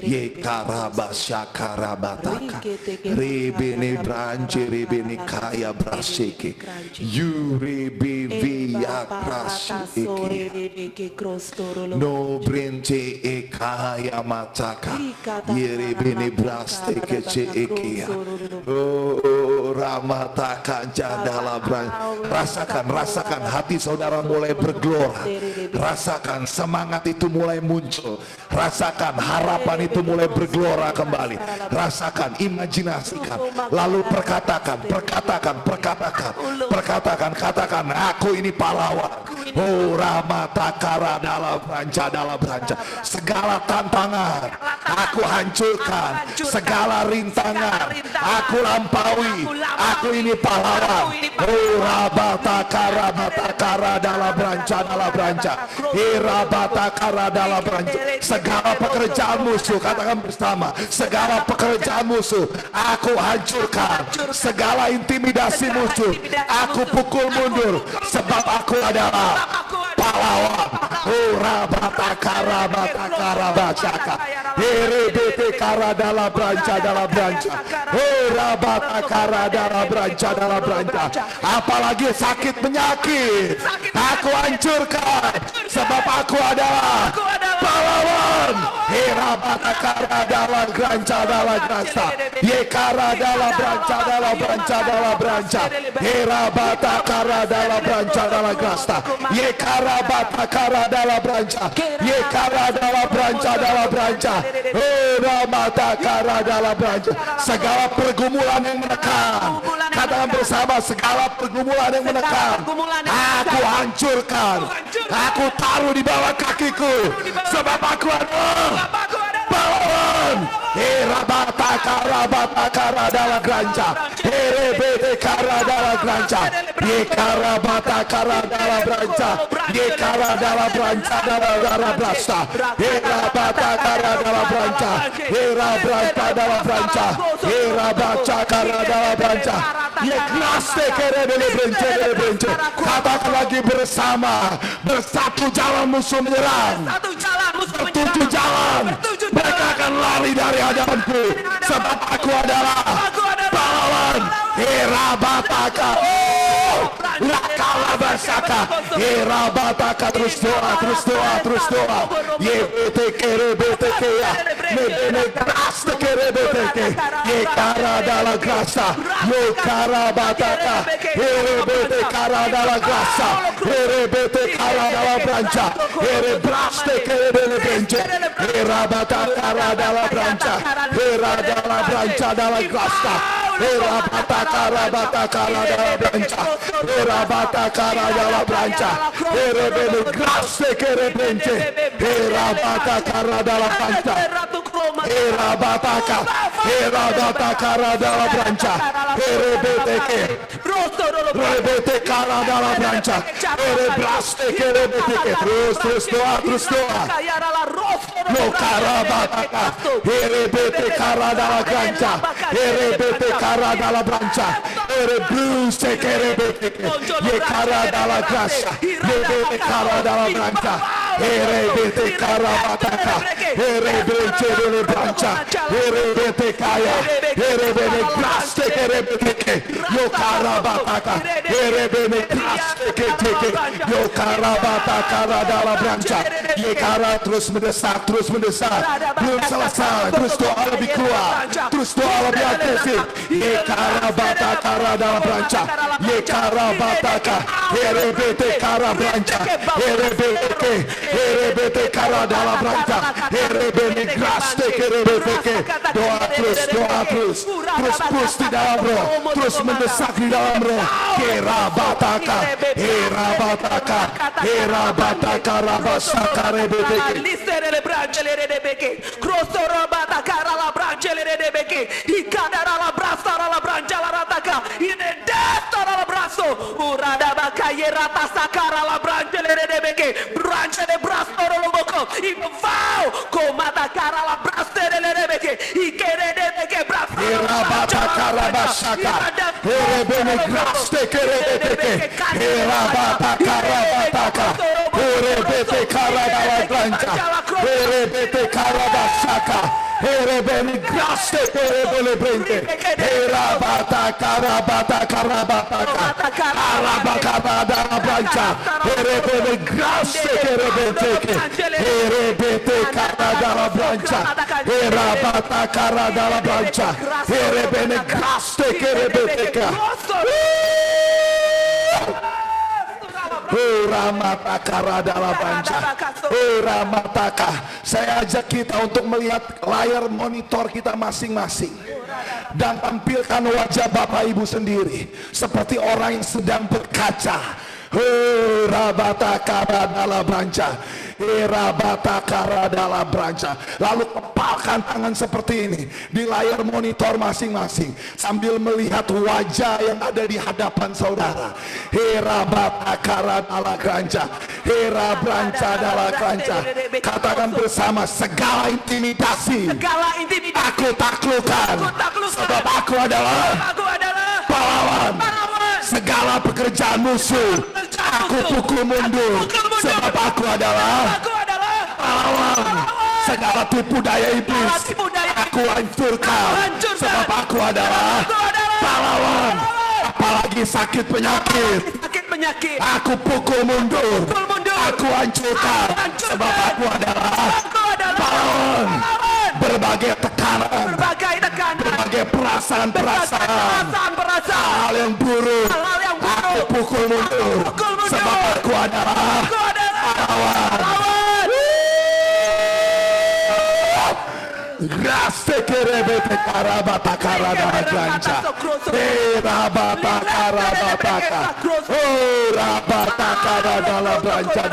yekarabasya karabataka rebene branche rebene kaya braseke yurebeviya krasiki no branche ekaya mataka yerebene brasteke ceekia. Oh ramataka jadala brang. Rasakan hati saudara mulai bergelora. Rasakan semangat itu mulai muncul. Rasakan harapan itu mulai bergelora kembali. Rasakan, imajinasikan. Lalu katakan, aku ini pahlawan. Oh Ramatakara dalam ranca. Segala tantangan aku hancurkan. Segala rintangan aku lampaui. Aku ini pahlawan. Oh Rabatakara dalam ranca. Irabatakara dalam ranca. Segala pekerjaan musuh, katakan bersama, segala pekerjaan musuh aku hancurkan. Segala intimidasi musuh aku pukul mundur, sebab aku adalah pahlawan. Oh Rabatakara bacaka. Erebete kara dalam ranca. Oh Rabatakara dalam ranca. Apalagi sakit penyakit aku hancurkan, sebab aku adalah pahlawan. Herabatakara dalam ranca. Yekara dalam ranca. Herabatakara dalam ranca. Yekara dalam ranca. Herabatakara dalam ranca. Segala pergumulan yang menekan, katakan bersama, segala pergumulan yang menekan aku hancurkan. Aku taruh di bawah kakiku, sebab aku adalah pahlawan. Rabatakara dalam ranca. Rebete kara dalam ranca. Yekarabatakara dalam ranca. Yekara dalam ranca dalam rasta. Rabatakara dalam ranca. Rabranta dalam ranca. Rabatakara dalam ranca. Yeklaste kerebele brence. Katakan lagi bersama, bersatu jalan musuh menyerang. Bertujuh jalan mereka akan lari dari hadapanku, sebab aku adalah pahlawan. Rabataka. Oh, Rabasaka, Rabataka, terus doa, terus doa, terus doa. YBTK, Nebene Grasta KRBTK, Yekara dalla Grasa, Yokara Bataka, RBTK dalla Grasa, RBTK dalla Brancia, Braste KRBTK, Rabataka dalla Brancia, dalla Brancia dalla Grasta. Rabataka dalla Brancia, Rabataka dalla Brancia, RBTK Graste KRBTK, Rabataka dalla Brancia, Rabataka dalla Brancia, RBTK, RBTK dalla Brancia, Braste KRBTK, terus doa. Lokarabataka, RBTK dalla Brancia, RBTK dalla Brancia, Bruce KRBTK, Yekara dalla Grassa, RBTK dalla Brancia, RBTK Rabataka, RBTK della Brancia, RBTK, RBTK Graste KRBTK, Yokarabataka, RBTK Graste KRBTK, Yokarabataka dalla Brancia, Yekara terus mendesak, belum selesai, terus doa lebih kuat, terus doa lebih agresif. Yekarabataka dalla Brancia, Yekarabataka, RBTK Brancia, RBTK dalla Brancia, RBTK Graste KRBTK. Doa terus push di dalam roh, terus mendesak di dalam roh. Kerabataka, Rabataka, Rabasaka RBTK. Le braccia le redebeke, crosso robata cara la braccia le redebeke, i cadera la brassa la brancia la rataka, in destra la brasso, urada baccaie rata sacara la braccia le redebeke, brancia de brasso lo boco, i vau, comata cara la brassa le redebeke, i che redebeke brasso, Rabata Karabasaka, Rebene Graste KRBTK, Rabata Karabataka, Rebete Karadala Brancia, Rebete Karabasaka, Rebene Graste KRBTK, Rabata Karabataka, Karabaka dalla Brancia, Rebene Graste KRBTK, Rebete Karadala Brancia, Rabata Karadala Brancia, Rebene Graste KRBTK. Ramataka dalla Brancia, Ramataka. Saya ajak kita untuk melihat layar monitor kita masing-masing dan tampilkan wajah Bapak Ibu sendiri seperti orang yang sedang berkaca. Rabataka dalla Brancia, Rabataka dalla Brancia. Lalu kepalkan tangan seperti ini di layar monitor masing-masing sambil melihat wajah yang ada di hadapan saudara. Rabataka dalla Brancia, Brancia dalla Brancia. Katakan bersama, segala intimidasi aku taklukkan, sebab aku adalah pahlawan. Segala pekerjaan musuh aku pukul mundur, sebab aku adalah pahlawan. Segala tipu daya iblis aku hancurkan, sebab aku adalah pahlawan. Apalagi sakit penyakit aku pukul mundur, aku hancurkan, sebab aku adalah pahlawan. Berbagai tekanan, berbagai perasaan, hal yang buruk aku pukul mundur, sebab aku adalah pahlawan. Graste KRBTK Rabataka dalla Brancia, Rabataka, Rabataka dalla Brancia,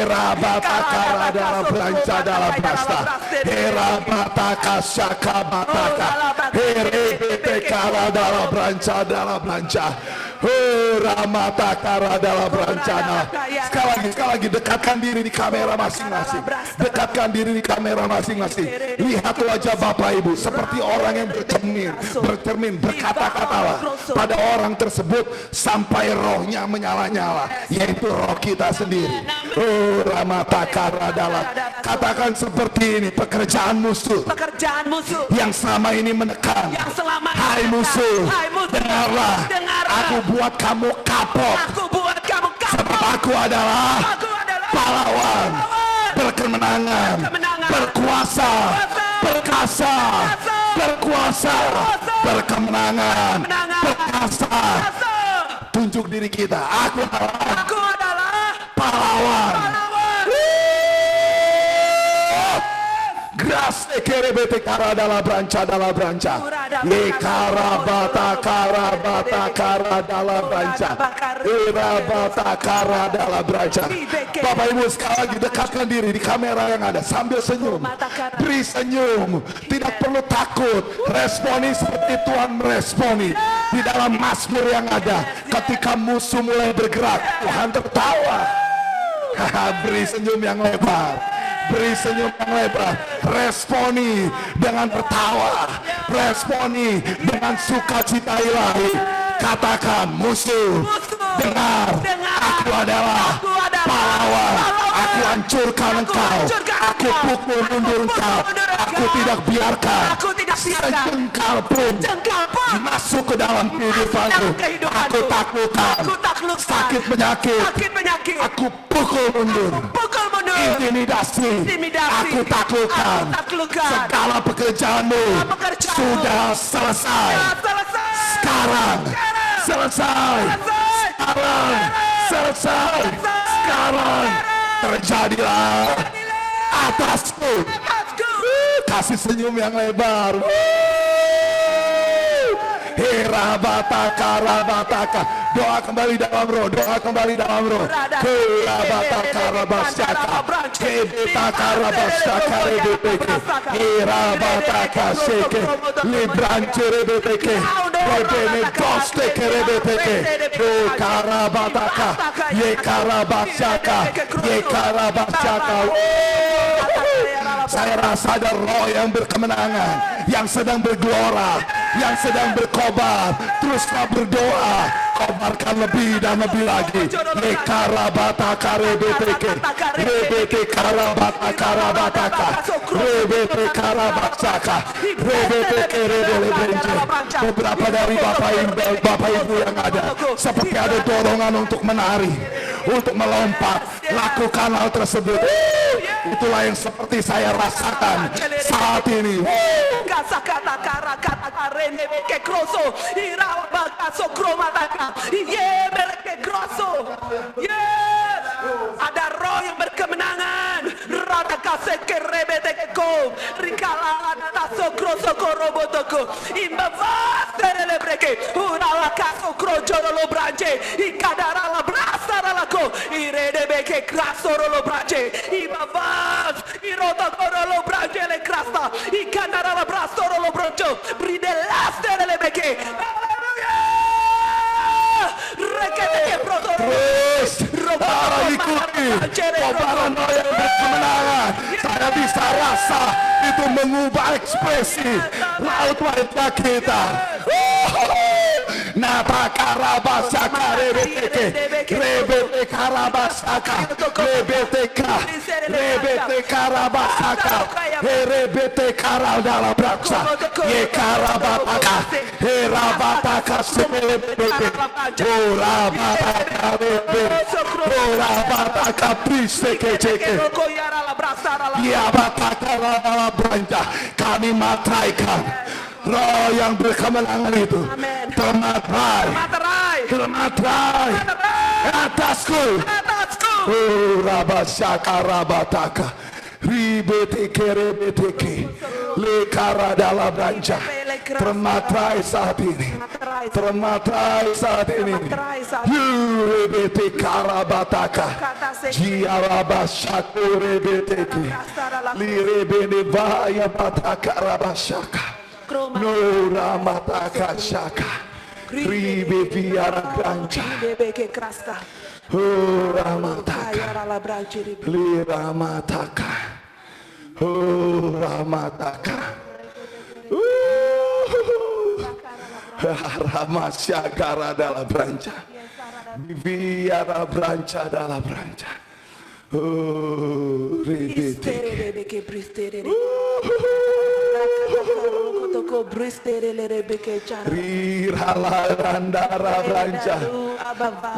Rabataka dalla Brancia dalla Brasta, Rabataka Shakabataka, RBTK dalla Brancia dalla Brancia. Ramataka dalla Brancia. Sekali lagi dekatkan diri di kamera masing-masing. Dekatkan diri di kamera masing-masing. Lihat wajah Bapak Ibu seperti orang yang bercermin, berkata-katalah pada orang tersebut sampai rohnya menyala-nyala, yaitu roh kita sendiri. Oh Ramatakara dalam. Katakan seperti ini, pekerjaan musuh Pekerjaan musuh yang selama ini menekan. yang selama ini Hai musuh, Hai musuh, dengarlah, dengarlah. aku buat kamu kapok. Aku buat kamu Sebab kapok. aku adalah Aku adalah pahlawan, pahlawan, berkemenangan, berkemenangan, berkuasa, perkasa, berkuasa, berkemenangan, Kemenangan. perkasa. Kuasa. Tunjuk diri kita, aku adalah Aku adalah pahlawan. pahlawan. Grasse kerebete kara dalam branca dalam branca. Ye karabata dalam branca. Irabata kara dalam branca. Bapak Ibu sekali lagi dekatkan diri di kamera yang ada sambil senyum. Beri senyum, tidak perlu takut. Responi seperti Tuhan meresponi di dalam Mazmur yang ada. Ketika musuh mulai bergerak, Tuhan tertawa. Beri senyum yang lebar, beri senyum yang lebar. Responi dengan tertawa, responi dengan sukacita ilahi. Katakan musuh, dengar, aku adalah pahlawan. Aku hancurkan engkau, aku pukul mundur engkau. Aku tidak biarkan Aku tidak biarkan sejengkal pun jengkal pun masuk ke dalam kehidupanku. Aku taklukkan Aku taklukkan sakit penyakit. sakit penyakit. Aku pukul mundur. Pukul mundur. Intimidasi. Intimidasi. Aku taklukkan. Aku taklukkan. Segala pekerjaanmu pekerjaanmu sudah selesai. Selesai. Sekarang selesai. Sekarang selesai. Sekarang terjadilah atasku. Kasih senyum yang lebar. Herabataka rabataka. Doa kembali dalam roh, doa kembali dalam roh. Herabataka rabasyaka. Hebetaka rabasyaka rebeteke. Herabataka seke. Librance rebeteke. Rebene dosteke rebeteke. Hekarabataka. Yekarabasyaka. Yekarabasyaka. Saya rasa ada roh yang berkemenangan, yang sedang bergelora, yang sedang berkobar. Teruslah berdoa, kobarkan lebih dan lebih lagi. Yekarabata karebeteke, rebete karabata karabataka, rebete karabatsaka, rebete kerebelebenje. Beberapa dari Bapak Ibu yang ada, seperti ada dorongan untuk menari, untuk melompat. Lakukan hal tersebut. Itulah yang seperti saya rasakan saat ini. Kata kara kata karene ke kroso ira bakaso kromataka ye mereke kroso. Yes, ada roh yang berkemenangan. Rata kase kerebete ke ko rikala taso kroso korobotoko imbavas terelebreke ura kaso krojoro lo branche ikadara la brasa la ko irede beke kraso lo branche imbavas irota korolo branche le krasta ikadara la brasa lo brancho bridelaste le beke. Haleluya. Rekete proto. Terus ikuti kobaran roh yang berkemenangan. Saya bisa rasa itu mengubah ekspresi laut wajah kita. Nata karabasaka rebeteke, rebete karabasaka, rebete karabasaka, rebete karadala braksa, ye karabataka, herabataka sebelebete, orabataka rebete, orabataka priseke ceke, yabataka radala branja. Kami matraikan roh yang berkemenangan itu. Termatrai atasku. Rabasyaka rabataka ribeteke rebeteke lekara dalam branja. Termatrai saat ini. Termatrai saat ini. Rebete karabataka jiarabasyaku rebeteke lirebene vaya bataka rabasyaka nora mataka syaka ribe biara branca ora mataka lira mataka ora mataka Ramasyakara dalam branca biara branca dalam branca Oh, rebete. Riralarandara branca.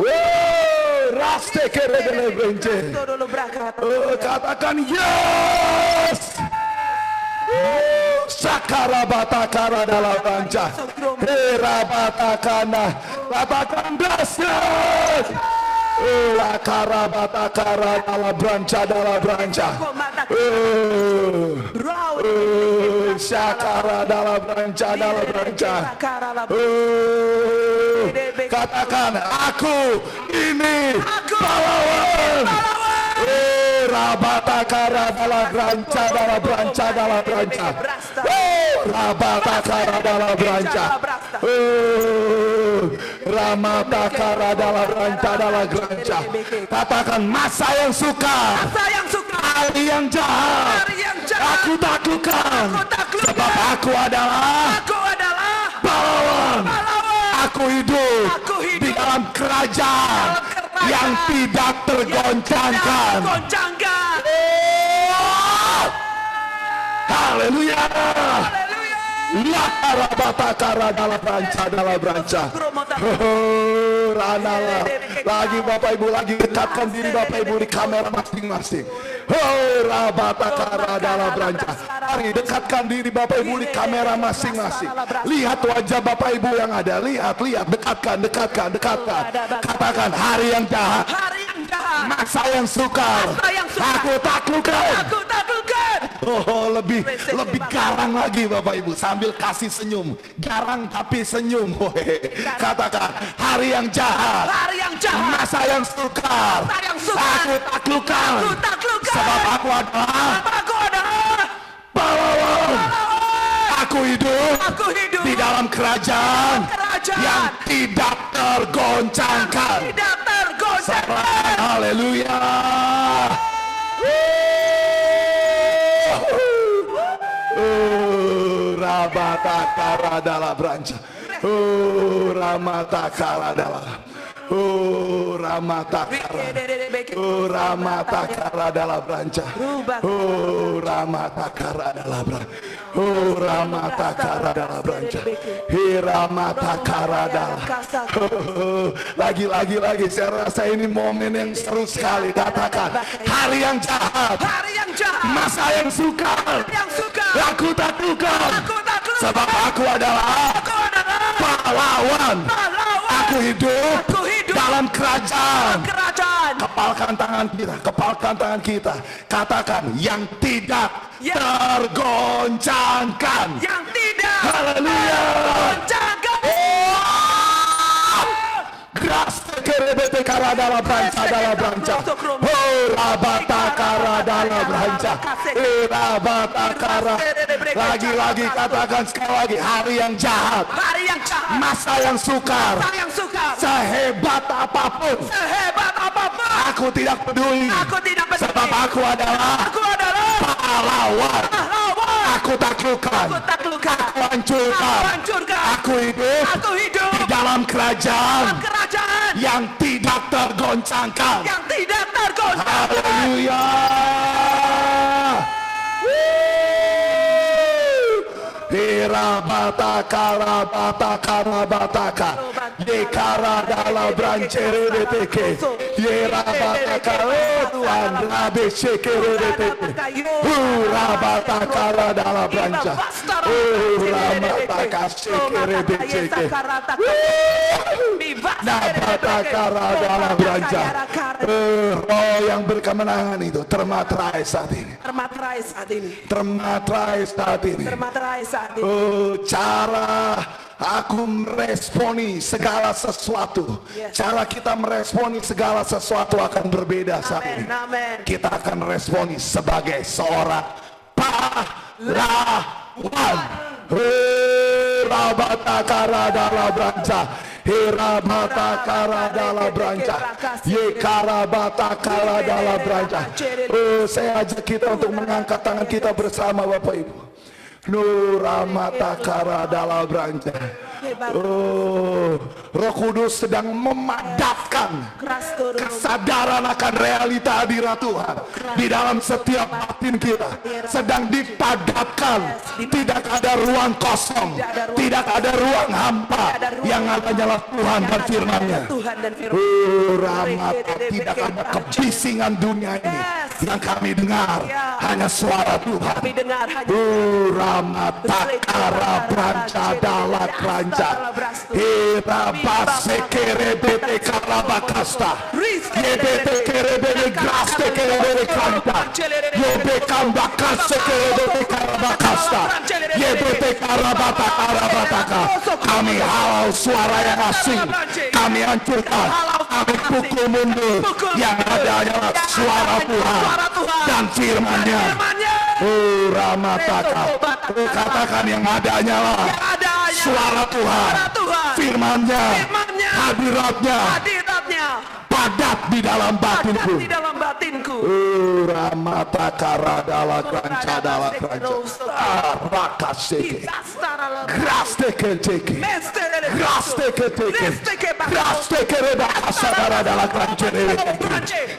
Oh, raste keredele branca. Oh, katakan yes. Sakarabata kara dalam branca. Herabata kana. Katakan dahsyat. La karabata kara dalam branca. Sakara dalam branca. Katakan aku ini pahlawan. Rabata kara dalam branca. Rabata kara dalam branca. Ramata kara dalam branca. Katakan masa yang sukar, hari yang jahat, aku taklukkan. Sebab aku adalah pahlawan. Aku hidup di dalam kerajaan yang tidak tergoncangkan. Haleluya. La karabata kara dalam branca. Oh, ranala. Lagi Bapak Ibu, lagi dekatkan diri Bapak Ibu di kamera masing-masing. Oh, rabata kara dalam branca. Mari dekatkan diri Bapak Ibu di kamera masing-masing. Lihat wajah Bapak Ibu yang ada. Lihat, dekatkan. Katakan hari yang jahat, masa yang sukar, aku taklukkan. Oh, lebih garang lagi Bapak Ibu, sambil kasih senyum, garang tapi senyum. Katakan hari yang jahat, masa yang sukar, aku taklukkan. Sebab aku adalah pahlawan. Aku hidup di dalam kerajaan yang tidak tergoncangkan. Haleluya. Rabata kara dalam branca. Ramata kara dalam. Ramata kara dalam branca. Ramata kara dalam branca. Ramata kara dalam branca. Ramata kara dalam. Lagi. Saya rasa ini momen yang seru sekali. Katakan hari yang jahat, masa yang sukar, aku taklukkan. Sebab aku adalah pahlawan. Aku hidup dalam kerajaan. Kepalkan tangan kita. Katakan yang tidak tergoncangkan. Haleluya. Gras kerebete kara dalam branca. Rabata kara dalam branca. Rabata kara. Lagi katakan sekali lagi, hari yang jahat, masa yang sukar, sehebat apapun, aku tidak peduli. Sebab aku adalah pahlawan. Aku taklukkan. Aku hancurkan. Aku hidup di dalam kerajaan yang tidak tergoncangkan. Haleluya. Karabataka Yekara dala brancere de teke Yerabataka Tuhan Rabe shekere de teke Rabataka dala branca Rabataka shekere de teke Nabataka dala branca. Roh yang berkemenangan itu termatrai saat ini. Cara aku meresponi segala sesuatu, cara kita meresponi segala sesuatu akan berbeda saat ini. Kita akan responi sebagai seorang pahlawan. Rabata kara dala branca, Hirabata kara dala branca, Yekarabata kara dala branca. Saya ajak kita untuk mengangkat tangan kita bersama Bapak Ibu. Nuramata kara dala branca. Oh, Roh Kudus sedang memadamkan kesadaran akan realita hadirat Tuhan di dalam setiap batin kita. Sedang dipadamkan. Tidak ada ruang kosong, tidak ada ruang hampa, yang hanyalah Tuhan dan firman-Nya. Ramata, tidak ada kebisingan dunia ini yang kami dengar, hanya suara Tuhan. Ramata kara branca dala kranca Hirabase kerebete karabakasta Yebete kerebete graste kerebete kanta Yobe kambakase kerebete karabakasta Yebete karabata karabataka. Kami halau suara yang asing, kami hancurkan, kami pukul mundur. Yang ada adalah suara Tuhan dan firman-Nya. Ramataka, katakan yang ada hanyalah suara Tuhan, firman-Nya, hadirat-Nya padat di dalam batinku. Ramataka radala kranca dala kranca rakaseke grasteke teke grasteke teke grasteke reba kasara dala kranca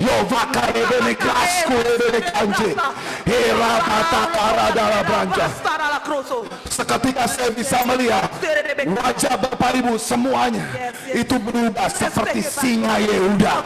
yo vakare bene grasku rebe kanje Ramataka radala kranca. Seketika saya bisa melihat wajah Bapak Ibu semuanya itu berubah seperti singa Yehuda.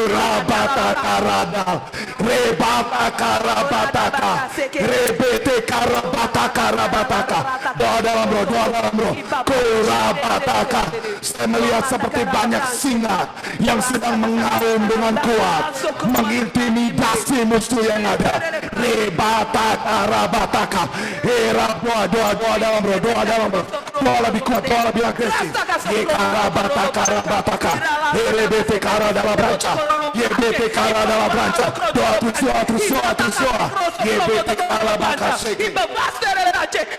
Rabata karadal, rebata karabataka, rebete karabataka rabataka. Doa dalam roh, doa dalam roh. Kurabataka. Saya melihat seperti banyak singa yang sedang mengaum dengan kuat, mengintimidasi musuh yang ada. Rebata karabataka. Doa, doa, doa dalam roh, doa dalam roh. Doa lebih kuat, doa lebih agresif. Karabataka rabataka. Rebete karabataka. Dalam branca, YBT kara dalam branca, doa terus doa terus doa terus doa, YBT kara bakal segi.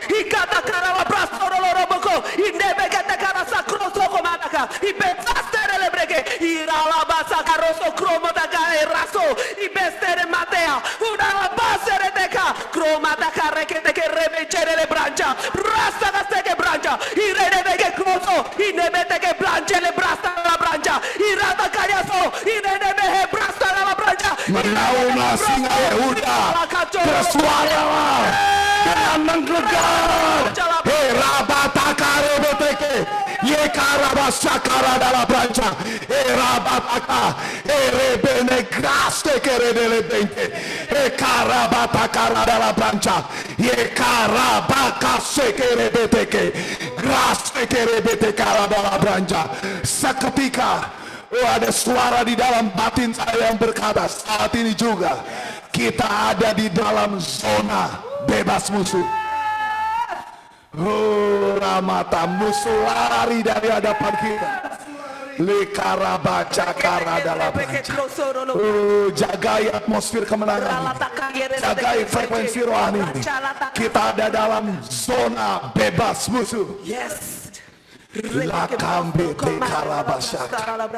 Ikata kara labras oroloro boko, indebe kata kara sakroso komataka, ibestere lebreke, irala basa karoso kromo daga eraso, ibestere matea, udala basere deka, kromataka rekete ke rebecere le branca, rasta kasteke branca, irene deke kroso, indebe teke branca le brasta la branca, irata menaunlah singa Yehuda, bersuaralah dengan menggelegar. Rabataka rebeteke, yekarabasakara dalam branca, rabataka, rebene graste keredele bente, karabataka dalam branca, yekarabaka sekerebeteke, graste kerebeteke dalam branca. Seketika ada suara di dalam batin saya yang berkata, saat ini juga kita ada di dalam zona bebas musuh. Ramata, musuh lari dari hadapan kita. Lekara baca kara dalam baca. Jagai atmosfer kemenangan, jagai frekuensi rohani ini. Kita ada dalam zona bebas musuh. Yes. Lakambe te karabasaka.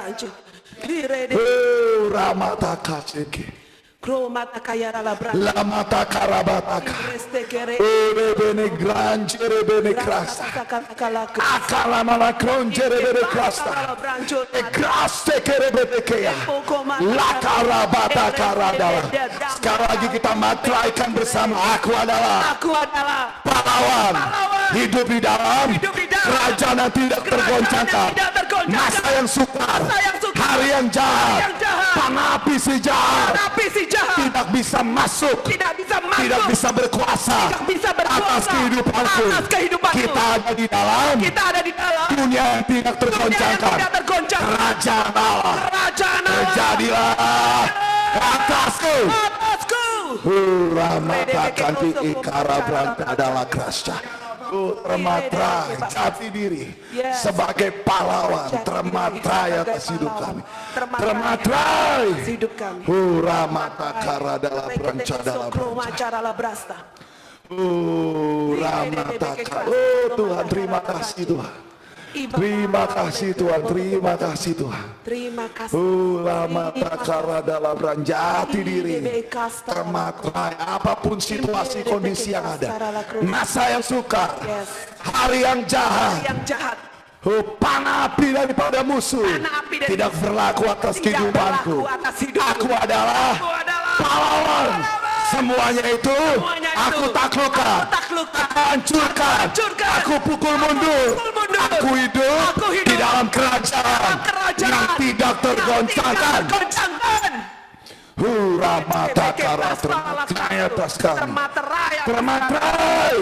Ramata kaseke. Lamata karabataka. Rebene granje rebene krasta. Akala mala kronje rebene krasta. Graste kerebene kea. Lakarabata karadala. Sekali lagi kita matraikan bersama. Aku adalah pahlawan. Hidup di dalam kerajaan yang tidak tergoncangkan. Masa yang sukar, hari yang jahat, panapi si jahat tidak bisa masuk, tidak bisa berkuasa atas kehidupanku. Kita ada di dalam dunia yang tidak tergoncangkan. Kerajaan Allah terjadilah atasku. Ramata kanti ikara berangkat adalah kerasa. Termatra jati diri sebagai pahlawan, termatrai atas hidup kami, termatrai hidup kami. Ramata kara dalam branca dalam branca. Ramata kara. Tuhan terima kasih Tuhan. Terima kasih Tuhan, terima kasih Tuhan. Terima kasih. Lama takara dalam jati diri, termatrai apapun situasi kondisi yang ada. Masa yang sukar, hari yang jahat, panah api daripada musuh tidak berlaku atas kehidupanku. Aku adalah pahlawan. Semuanya itu aku taklukkan, aku hancurkan, aku pukul mundur. Aku hidup di dalam kerajaan yang tidak tergoncangkan. Ramata kara termatrai atas kami, termatrai.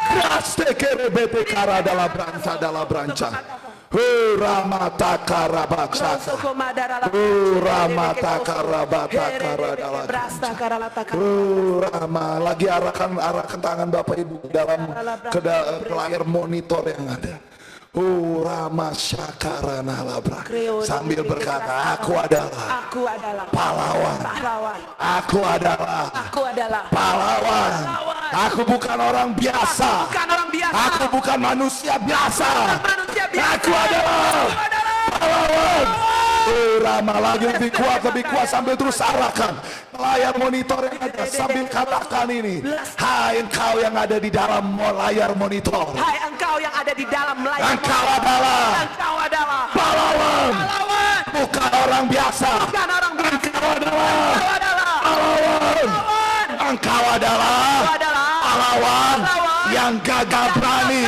Kraste kerebete kara dalam branca. Ramata kara baksa. Ramata kara bata kara dalam branca. Rama lagi arahkan tangan Bapak Ibu dalam ke layar monitor yang ada. Rama syakarana labra sambil berkata, aku adalah pahlawan. Aku adalah pahlawan. Aku bukan orang biasa. Aku bukan manusia biasa. Aku adalah pahlawan. Rama lagi lebih kuat sambil terus arahkan layar monitor yang ada sambil katakan ini. Hai engkau yang ada di dalam layar monitor. Hai engkau yang ada di dalam layar monitor. Engkau adalah pahlawan. Bukan orang biasa. Engkau adalah pahlawan. Engkau adalah pahlawan yang gagah berani.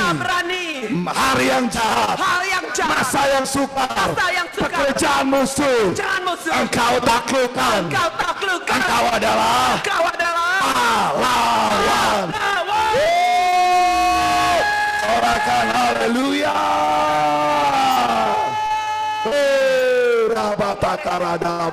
Hari yang jahat, masa yang sukar, pekerjaan musuh, engkau taklukkan. Engkau adalah pahlawan. Sorakan haleluya. Rabatakara dalam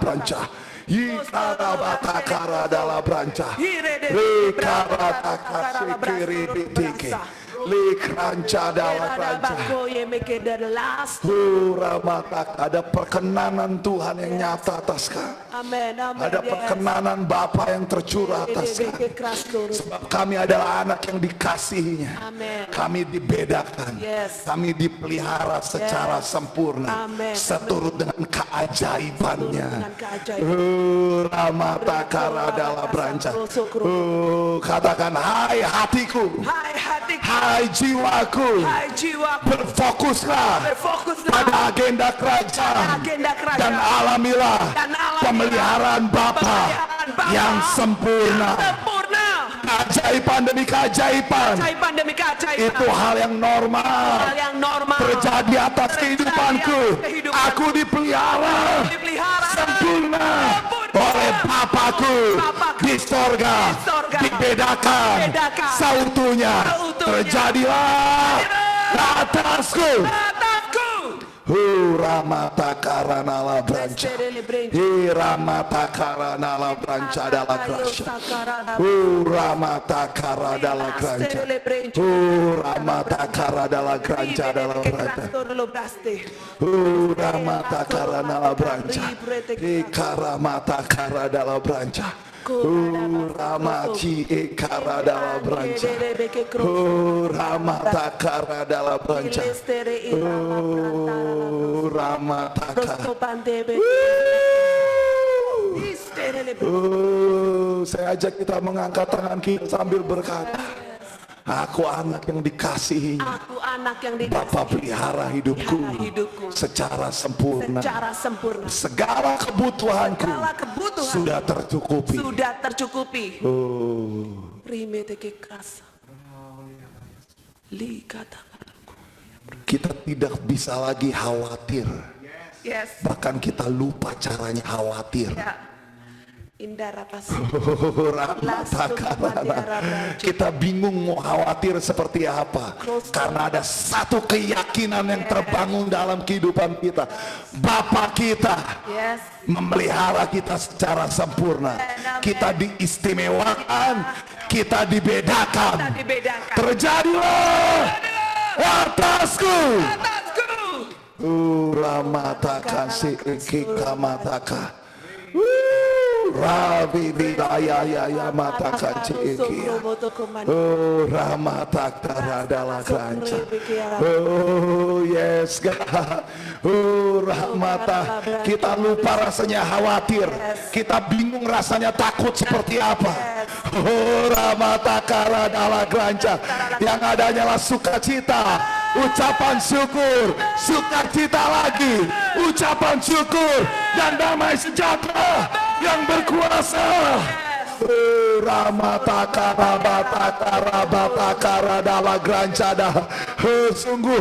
branca. Yikarabatakara dalam branca. Rikaratakara sikiri bitike. Likranca dalam raja. Ramatak, ada perkenanan Tuhan yang nyata atas kami. Ada perkenanan Bapa yang tercurah atas kami. Sebab kami adalah anak yang dikasihinya. Kami dibedakan. Kami dipelihara secara sempurna. Seturut dengan keajaibannya. Ramatakara dalam raja. Katakan, hai hatiku. Hai jiwaku, berfokuslah pada agenda kerajaan dan alamilah pemeliharaan Bapa yang sempurna. Keajaiban demi keajaiban itu hal yang normal terjadi atas kehidupanku. Aku dipelihara sempurna oleh Bapakku di sorga, dibedakan sautunya terjadilah atasku. Ramata karana la branca. Ramata karana la branca dalla gracia. Ramata kara dalla gracia. Ramata kara dalla gracia dalla branca. Ramata karana la branca. Karamata kara dalla branca. Ramati ekara dalla branca. Ramata kara dalla branca. Ramataka. Saya ajak kita mengangkat tangan kita sambil berkata, aku anak yang dikasihi. Bapa pelihara hidupku secara sempurna. Segala kebutuhanku sudah tercukupi. Kita tidak bisa lagi khawatir. Bahkan kita lupa caranya khawatir. Kita bingung mau khawatir seperti apa, karena ada satu keyakinan yang terbangun dalam kehidupan kita. Bapa kita memelihara kita secara sempurna. Kita diistimewakan, kita dibedakan. Terjadilah atasku. Ramataka si kamataka. Rabi bidaya ya mata kanciki. Oh ramata karadala granca. Oh yes God. Oh rahmata. Kita lupa rasanya khawatir. Kita bingung rasanya takut seperti apa. Oh ramata karadala granca. Yang ada hanyalah sukacita, ucapan syukur, sukacita lagi, ucapan syukur dan damai sejahtera yang berkuasa. Ramata karabata karabata karadala grancada. Sungguh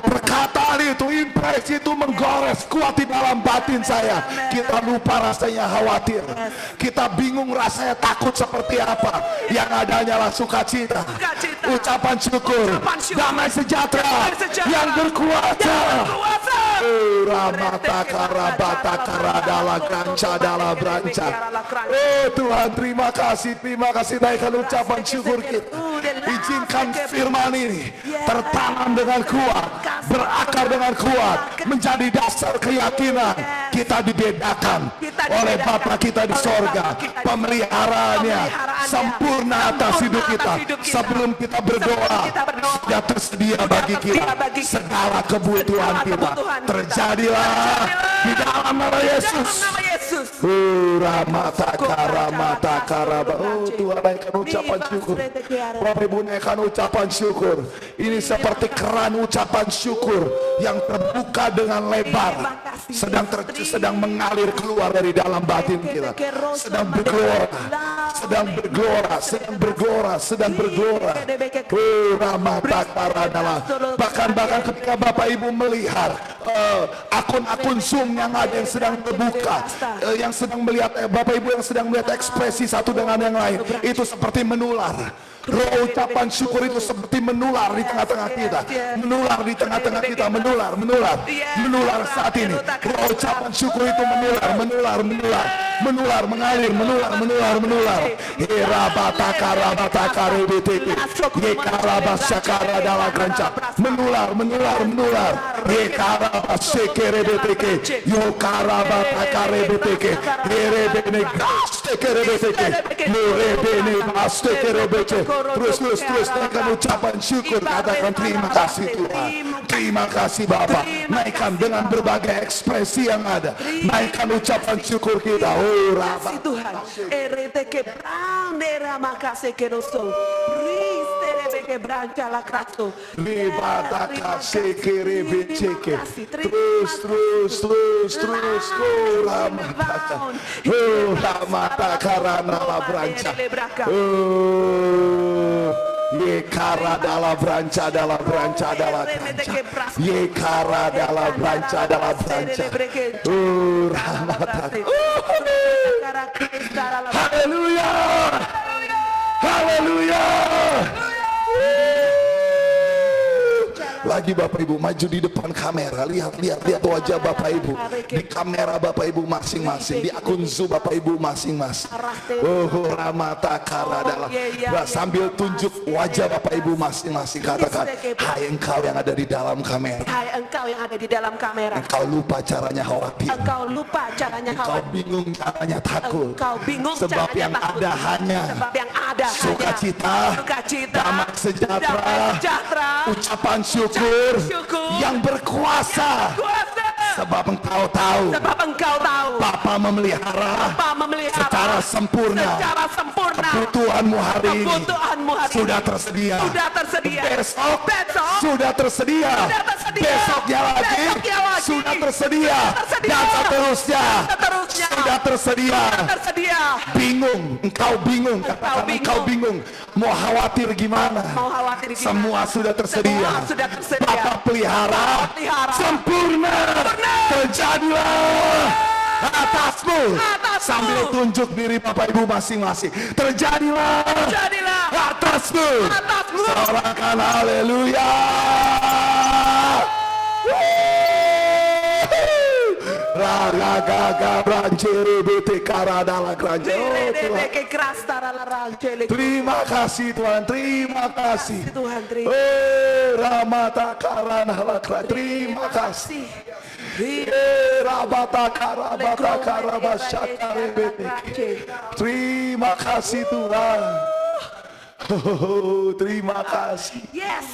perkataan itu, impresi itu menggores kuat di dalam batin saya. Kita lupa rasanya khawatir, kita bingung rasanya takut seperti apa. Yang ada hanyalah sukacita, ucapan syukur, damai sejahtera yang berkuasa. Ramata karabata karadala grancada branca. Tuhan, terima kasih naikkan ucapan syukur kita. Izinkan firman ini tertanam dengan kuat, berakar dengan kuat, menjadi dasar keyakinan kita dibedakan oleh Bapa kita di sorga. Pemeliharaannya sempurna atas hidup kita. Sebelum kita berdoa, sudah tersedia bagi kita segala kebutuhan kita. Terjadilah di dalam nama Yesus. Ramata karaba. Oh Tuhan, naikkan ucapan syukur. Bapak Ibu, naikkan ucapan syukur. Ini seperti keran ucapan syukur yang terbuka dengan lebar, sedang mengalir keluar dari dalam batin kita. Sedang bergelora. Oh ramata karadala. Bahkan ketika Bapak Ibu melihat akun-akun Zoom yang ada yang sedang terbuka, yang sedang melihat Bapak Ibu yang sedang melihat ekspresi satu dengan yang lain, itu seperti menular. Roh ucapan syukur itu seperti menular di tengah-tengah kita, menular saat ini. Roh ucapan syukur itu menular, mengalir, menular. Herabata karabata karebeteke, yekarabasya karadala granca, menular. Yekarabasya kerebeteke, yokarabata karebeteke, herebene gaste kerebeteke, murebene gaste kerebeteke. Terus naikkan ucapan syukur, katakan terima kasih Tuhan, terima kasih Bapa. Naikkan dengan berbagai ekspresi yang ada, naikkan ucapan syukur kita. Oh Rabba Tuhan, ereteke brandera makase keroso, ristere branca la krasto, libata kase kerebeceke. Terus ramata karana la branca. Ye kara dala branca. Ye kara dala branca. Haleluya. Lagi Bapak Ibu maju di depan kamera, lihat wajah Bapak Ibu di kamera Bapak Ibu masing-masing, di akun Zoom Bapak Ibu masing-masing. Oh ramata karadala. Sambil tunjuk wajah Bapak Ibu masing-masing, katakan, hai engkau yang ada di dalam kamera. Engkau lupa caranya khawatir. Engkau bingung caranya takut. Sebab yang ada hanya sukacita, damai sejahtera, ucapan syukur yang berkuasa. Sebab engkau tahu Bapa memelihara secara sempurna kebutuhanmu hari ini. Sudah tersedia. Besok sudah tersedia. Besoknya lagi sudah tersedia. Dan seterusnya sudah tersedia. Engkau bingung. Katakan engkau bingung. Mau khawatir gimana? Semua sudah tersedia. Bapa pelihara sempurna. Terjadilah atasmu. Sambil tunjuk diri Bapak Ibu masing-masing. Terjadilah atasmu. Sorakan haleluya. Raga brancere bete karadala granje. Terima kasih Tuhan, terima kasih. Ramata karana lakra. Terima kasih. Terima kasih Tuhan. Oh, terima kasih. Yes.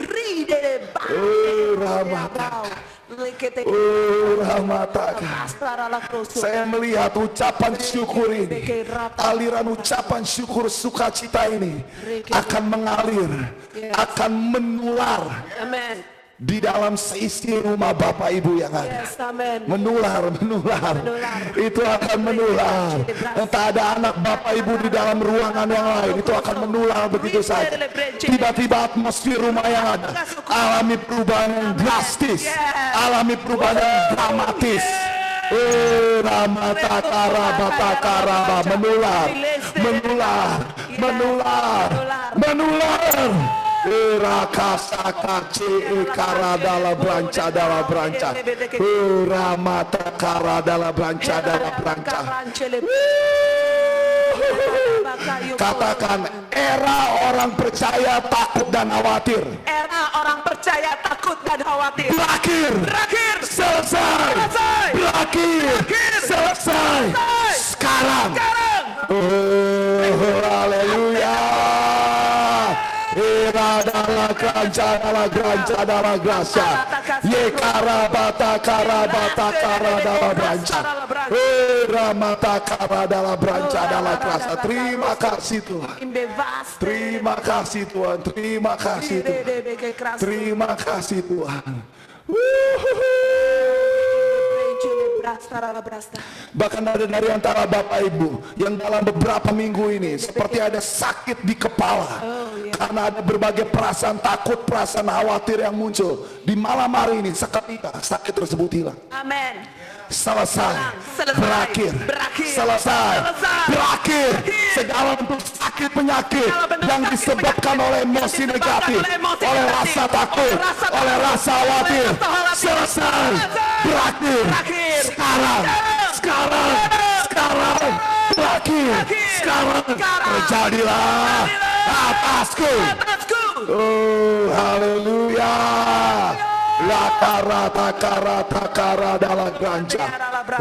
Ride Saya melihat ucapan syukur ini, aliran ucapan syukur sukacita ini akan mengalir, akan menular. Amen. Di dalam seisi rumah Bapak Ibu yang ada. Yes, amen. Menular. Itu akan menular. Entah ada anak Bapak Ibu di dalam ruangan yang lain, itu akan menular begitu saja. Tiba-tiba atmosfer rumah yang ada alami perubahan yang drastis, alami perubahan yang dramatis. Menular. Rakasaka kara dalam branca ramata kara dalam branca Katakan, era orang percaya takut dan khawatir. Era orang percaya takut dan khawatir. Berakhir. Selesai. Berakhir. Selesai. Sekarang. Haleluya. Era dalam grasa. Ye karabata dalam branca. Ramata kara dalam branca dalam grasa. Terima kasih Tuhan. Terima kasih Tuhan. Terima kasih Tuhan. Bahkan ada dari antara Bapak Ibu yang dalam beberapa minggu ini seperti ada sakit di kepala, karena ada berbagai perasaan takut, perasaan khawatir yang muncul. Di malam hari ini seketika sakit tersebut hilang. Amin. Selesai. Berakhir. Segala bentuk sakit penyakit yang disebabkan oleh emosi negatif, oleh rasa takut, oleh rasa khawatir, selesai. Berakhir. Sekarang. Berakhir. Sekarang. Terjadilah atasku. Oh, haleluya. La takara dalam branca,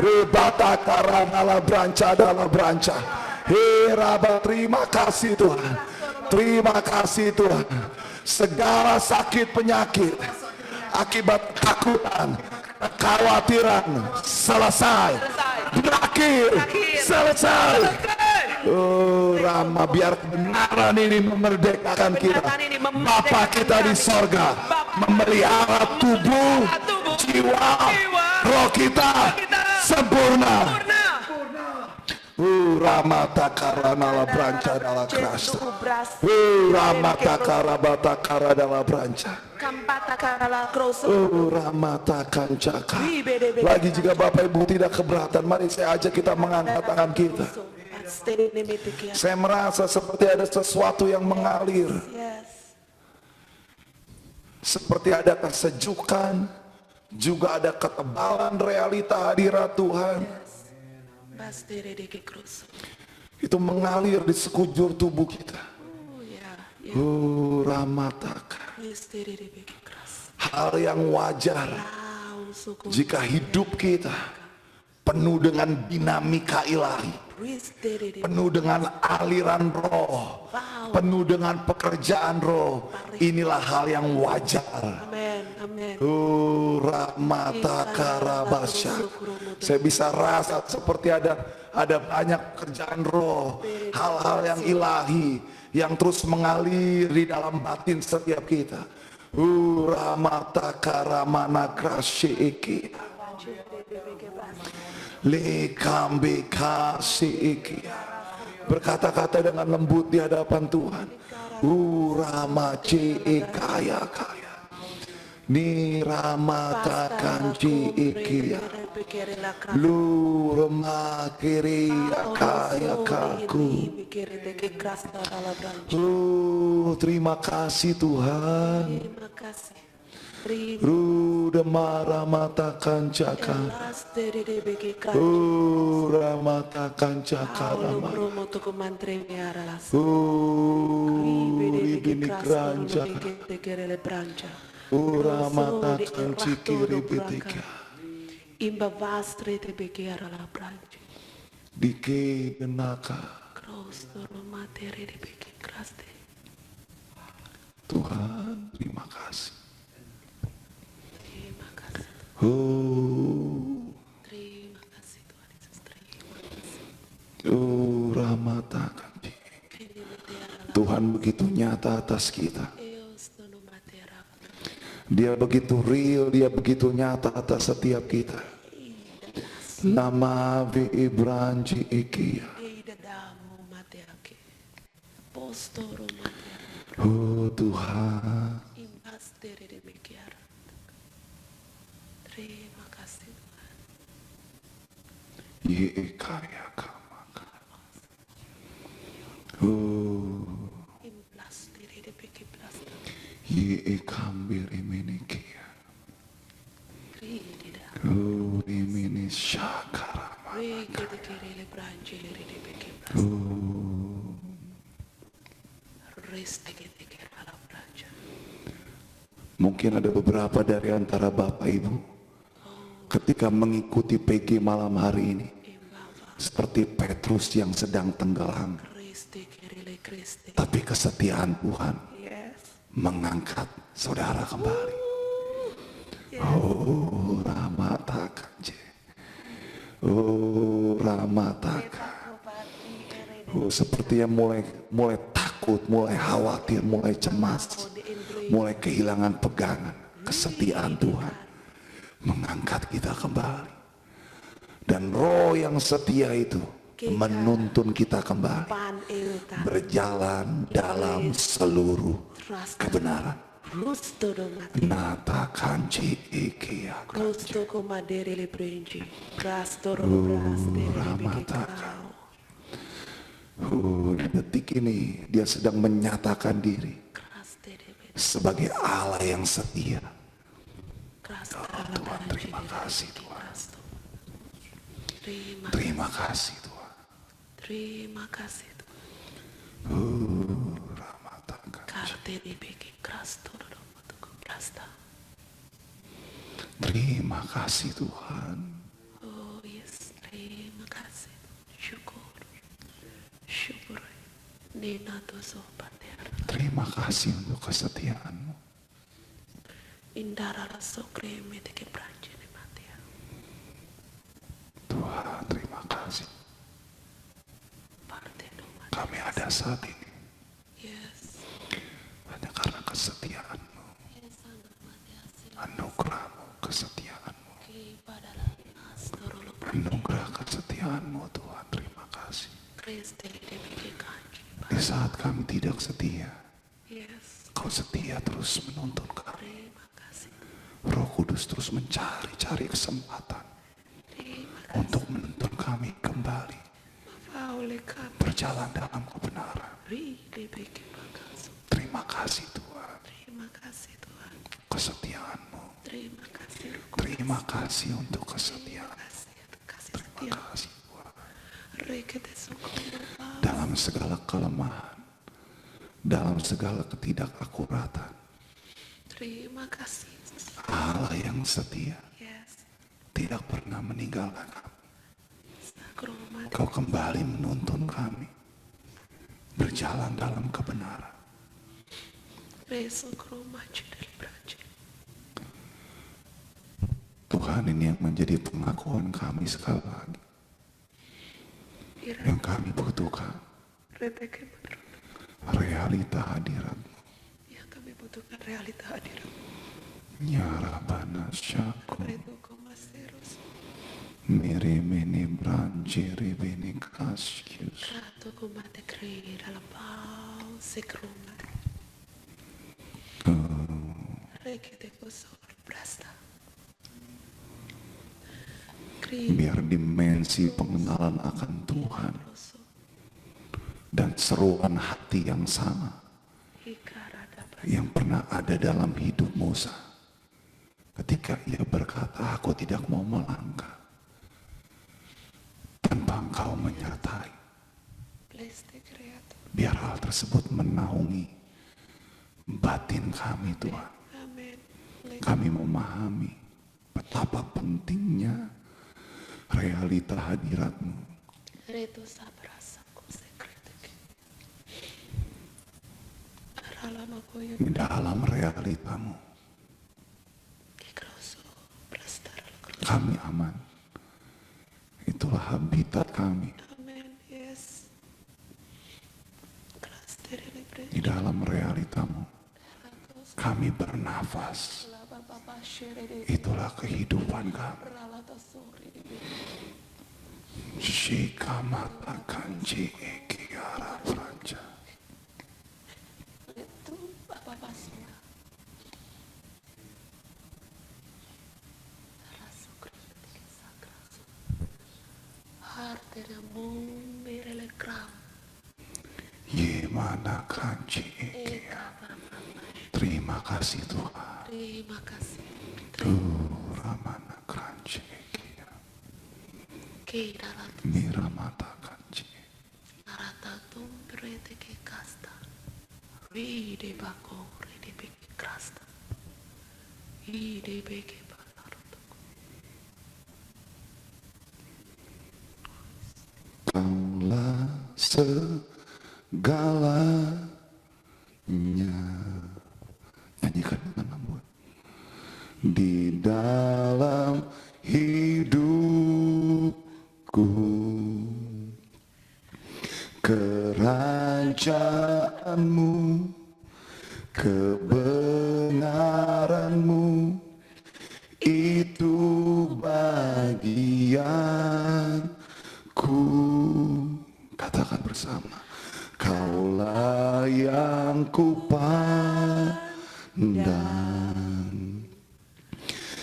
ribata kara dalam branca. Heraba, terima kasih Tuhan. Segala sakit penyakit akibat ketakutan, kekhawatiran selesai. Berakhir. Selesai. Oh Rama, biar kebenaran ini memerdekakan kita. Bapa kita di sorga memelihara tubuh, jiwa, roh kita sempurna. Rama takara nala branca dalam kerasa. Rama takara batakara dalam branca. Rama takkan cakar. Lagi jika Bapak Ibu tidak keberatan, mari saya ajak kita mengangkat tangan kita. Saya merasa seperti ada sesuatu yang mengalir, seperti ada kesejukan, juga ada ketebalan realita hadirat Tuhan. Itu mengalir di sekujur tubuh kita. Ramataka. Hal yang wajar jika hidup kita penuh dengan dinamika ilahi, penuh dengan aliran roh, penuh dengan pekerjaan roh. Inilah hal yang wajar. Ramata karabasya. Saya bisa rasa seperti ada banyak pekerjaan roh, hal-hal yang ilahi yang terus mengalir di dalam batin setiap kita. Ramata karamana krasyiki. Berkata-kata dengan lembut di hadapan Tuhan. Ramace kaya ni ramata kanci ikia lu remakiri kaya kaku. Terima kasih Tuhan. Rudemara mata kancaka. Ramata kancaka rama. Ribini kranca. Ramata kanciki ribitika. Imba vastre te begiara la branche. Dike denaka. Crostoro matere de begi kraste. Tuhan, terima kasih. Terima kasih. Oh, Terima kasih Tuhan Yesus. Terima kasih. oh Ramataka. Kini meteara la Tuhan begitu nyata atas kita. eos tono matera. Dia begitu real, dia begitu nyata atas setiap kita. Nama Ibranji Ikia. Eida damu mateake. Postoro matera. Oh Tuhan, Imbastere de begiara. Terima kasih Tuhan. Yekaya Kamaka. Oh, Imbastere de begi blasta. Yekambir Iminikia. Rida. Oh, Imini Shakarama. Rege de kerele branche le de begi blasta. Oh, Reste che te kera la branche. mungkin ada beberapa dari antara Bapak Ibu ketika mengikuti PG malam hari ini Imbava. seperti Petrus yang sedang tenggelam, Reste kerele creste. tapi kesetiaan Tuhan Yes. mengangkat saudara kembali. Oh Ramataka. Oh Ramataka. Oh, sepertinya mulai takut, mulai khawatir, mulai cemas, mulai kehilangan pegangan. Kesetiaan Tuhan mengangkat kita kembali. Dan roh yang setia itu menuntun kita kembali Pan euta. berjalan dalam seluruh kebenaran. Rusto do mate. Nata kanci ikia. Rusto comadere le branche. Rastoro braste le begi Ramataka. kao. Detik ini dia sedang menyatakan diri Craste de begi. sebagai Allah yang setia. Crasta la Tuhan, branche. terima kasih Tuhan. Terima. Terima kasih Tuhan. Terima kasih Tuhan. Ramataka. Carte di begi. Crastoro do matuko. Crasta. Terima kasih Tuhan. Oh yes. Terima kasih. Syukur. Syukur. Nina doso pater. Terima kasih untuk kesetiaan-Mu. Indara la socre mete che branche ne matia. Tuhan, terima kasih. Parte do mate. Kami ada saat ini Yes. hanya karena kesetiaan-Mu, Yes, anda mate asilo. anugerah-Mu, kesetiaan-Mu, Che pada la astoro lo anugerah kesetiaan-Mu Tuhan. Terima kasih. creste le debe che canci. Di saat kami tidak setia, Yes. Kau setia terus menuntun kami. Terima kasih. Roh Kudus terus mencari kesempatan Terima kasih. untuk menuntun kami kembali Faule kami. berjalan dalam kebenaran. Ri debe che bagaso. Terima kasih Tuhan, Terima kasih Tuhan. kesetiaan-Mu. Terima kasih Roh. Terima kasih untuk kesetiaan. Kasih Terima setia. kasih Tuhan. Re che te socorro. Dalam segala kelemahan, dalam segala ketidakakuratan, Terima kasih. Allah yang setia Yes. tidak pernah meninggalkan kami. Sakromati. Kau kembali menuntun kami berjalan dalam kebenaran. Re socromaci del branche. Tuhan, ini yang menjadi pengakuan kami sekali lagi. Yang kami butuhkan Rete che madrona. realita hadirat-Mu. Yang kami butuhkan realita hadirat. Nyarabana syaku Redo comaseros. mirimini branjiri bini kasyus. Rato comate crei dalla pau se croma. Re che te cosor brasta. Crei Biar dimensi pengenalan akan Tuhan rosso. dan seruan hati yang sama Icarada yang pernah ada dalam hidup Musa ketika ia berkata, aku tidak mau melangkah tanpa Engkau menyertai. Bleste creato. Biar hal tersebut menaungi batin kami Tuhan. Amen. Kami memahami Betapa pentingnya realita hadirat-Mu Reto sabrasa kosekreteke. Aralama koyo di dalam realita-Mu. kikroso prastara lakro. Kami aman. Itulah habitat kami Amen. Yes. Krastere lebre. di dalam realita-Mu. Ratos Kami bernafas. laba baba shere de. Itulah kehidupan kami. Ralata sore de. Shika mata kanji ekiara franja. Itu baba basura. Raso krastere sakraso. Hartera mumbere le kram. Yemana kanji Eka ekia. baba. Terima kasih Tuhan. Terima kasih. Ramana kanji ekia. Kira rata Miramata kanji. narata tumbrete ke kasta. Ride bako ride beke krasta. Ride beke balarotoko. Kaulah segalanya. Nyanyikan dengan lembut. Di dalam hidupku, kerajaanmu, kebenaranmu, itu bagianku. Katakan bersama. Kaulah yang kupandang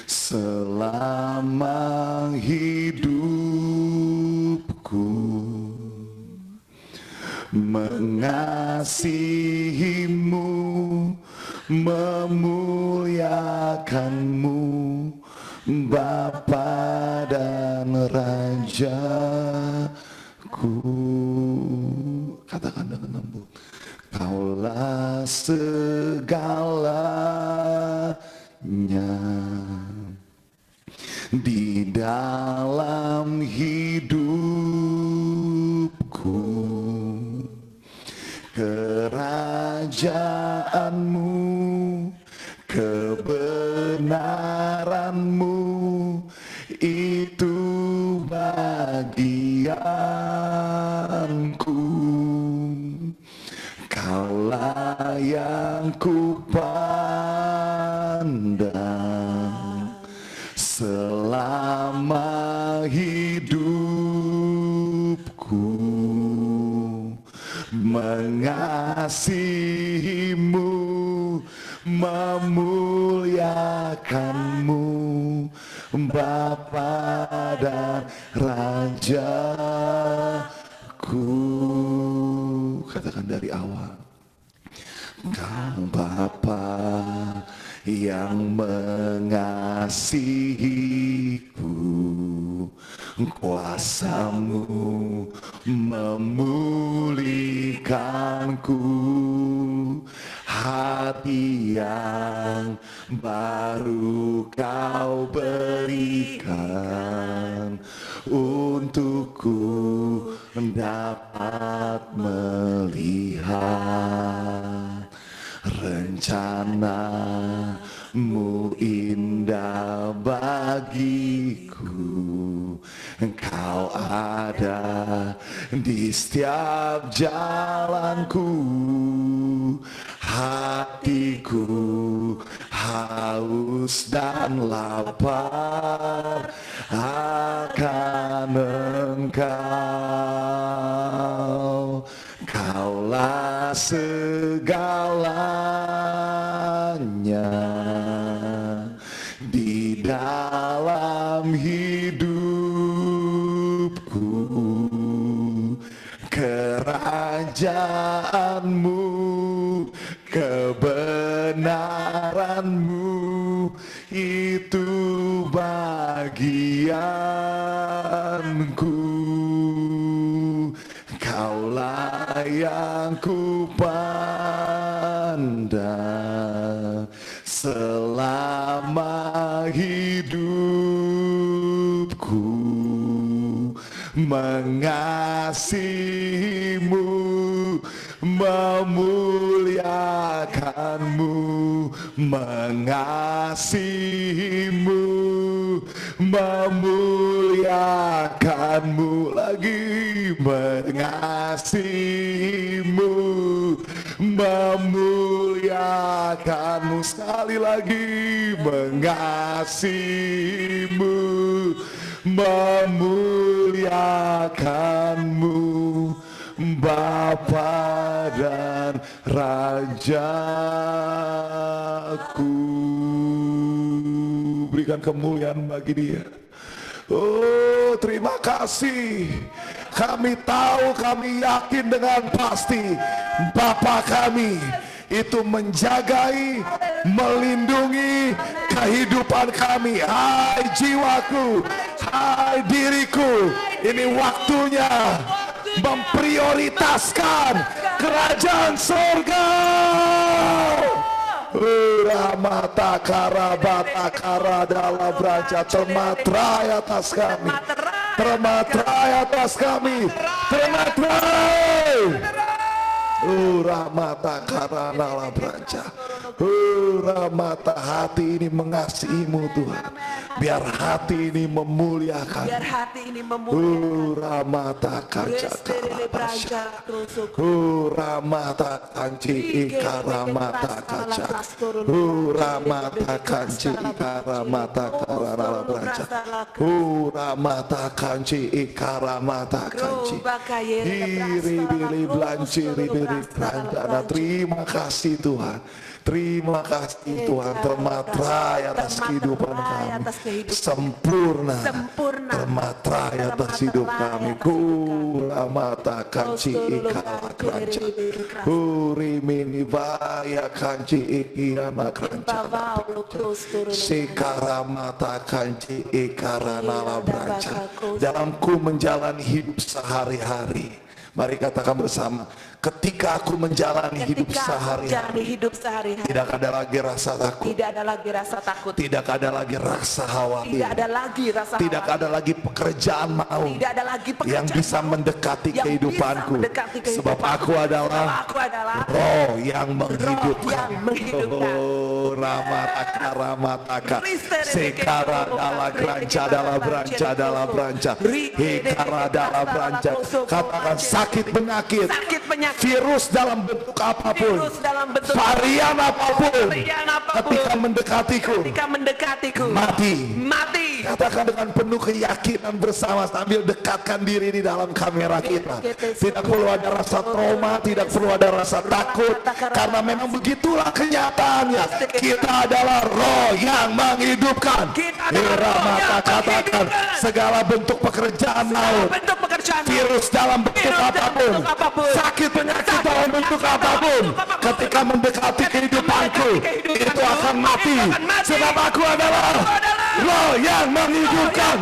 selama hidupku, mengasihimu, memuliakanmu, Bapa dan Rajaku. Katakan dengan lembut. Kaulah segalanya di dalam hidupku, kerajaanmu, kebenaranmu, itu bagianku. Kaulah yang kupandang selama hidupku, mengasihimu, memuliakanmu, Bapa dan Rajaku. Katakan dari awal. Kau Bapa yang mengasihiku, kuasamu memulihkanku, hati yang baru kau berikan untukku dapat melihat rencanamu indah bagiku. Engkau ada di setiap jalanku, hatiku haus dan lapar akan Engkau. Kaulah segalanya di dalam hidupku, kerajaanmu, kebenaranmu, itu bagianku. Kaulah yang kupandang selama hidup mengasihimu, memuliakanmu, mengasihimu, memuliakanmu, lagi mengasihimu, memuliakanmu, sekali lagi mengasihimu, memuliakanmu, Bapa dan Rajaku. Berikan kemuliaan bagi Dia. Oh, terima kasih. Kami tahu, kami yakin dengan pasti Bapa kami itu menjagai, melindungi kehidupan kami. Hai jiwaku, hai diriku, ini waktunya memprioritaskan kerajaan surga. Ramata karabata karadala braja, termatrai atas kami, termatrai atas kami, termatrai. Ramata karadala braja. Ramata, hati ini mengasihimu Tuhan. Biar hati ini memuliakan. Biar hati ini memuliakan. Ramata kaca karabasya. Ramata kanci ikaramata kaca. Ramata kanci ikaramata karala braja. Ramata kanci ikaramata kanci. Iri bili blanci ribili brandana. Terima kasih Tuhan. Terima kasih Tuhan, termatrai atas kehidupan kami, sempurna, termatrai atas hidup kami. Kuramata kanci ikala kranca, kurimini vaya kanci ikirana kranca, sekaramata kanci ikarana branca. Dalamku menjalani hidup sehari-hari. Mari katakan bersama, ketika aku menjalani hidup sehari-hari, tidak ada lagi rasa takut, Tidak ada lagi rasa takut. tidak ada lagi rasa khawatir, Tidak ada lagi rasa tidak khawatir. ada lagi pekerjaan maut Tidak ada lagi pekerjaan yang bisa mendekati yang kehidupanku, bisa mendekati kehidupanku. sebab aku adalah Aku adalah roh yang menghidupkan. yang menghidupkan. Oh, ramataka ramataka, sekara dala granca dala branca dala branca, hekara dala branca. Katakan sakit penyakit, sakit penyakit, virus dalam bentuk apapun, virus dalam bentuk varian apapun, varian apapun, ketika mendekatiku, ketika mendekatiku, mati. mati. Katakan dengan penuh keyakinan bersama sambil dekatkan diri di dalam kamera kita. Tidak perlu ada rasa trauma, tidak perlu ada rasa takut, karena memang begitulah kenyataannya. Kita adalah roh yang menghidupkan. Mata katakan segala bentuk pekerjaan maut, Bentuk pekerjaan virus dalam bentuk apapun, sakit penyakit dalam bentuk apapun, ketika mendekati kehidupanku, itu akan mati. Sebab aku adalah roh yang menghidupkan.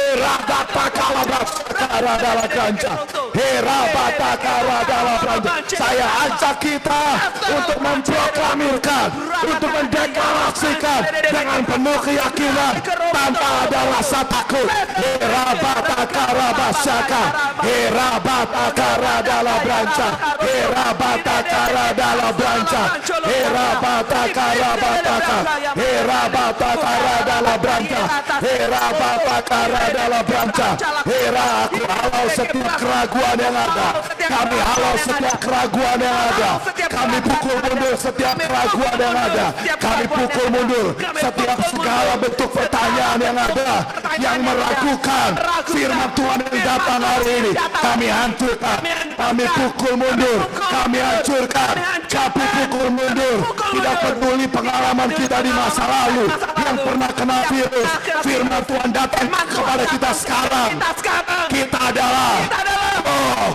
Rabata kalabras karadala kanca, herabata karadala kanca. Saya ajak kita untuk memproklamirkan, untuk mendeklarasikan dengan penuh keyakinan tanpa ada rasa takut. Herabata karabasaka, herabata karadala branca, herabata karadala branca, herabata karabataka, herabata karadala branca, herabata karadala branca. Hera, aku halau setiap keraguan yang ada. Kami halau setiap keraguan yang ada. Kami pukul mundur setiap keraguan yang ada. Kami pukul mundur setiap segala bentuk pertanyaan yang ada, yang meragukan firman Tuhan yang datang hari ini. Kami hancurkan, kami pukul mundur, kami hancurkan, kami pukul mundur. Tidak peduli pengalaman kita di masa lalu yang pernah kena virus, firman Tuhan datang kepada kita sekarang. Kita adalah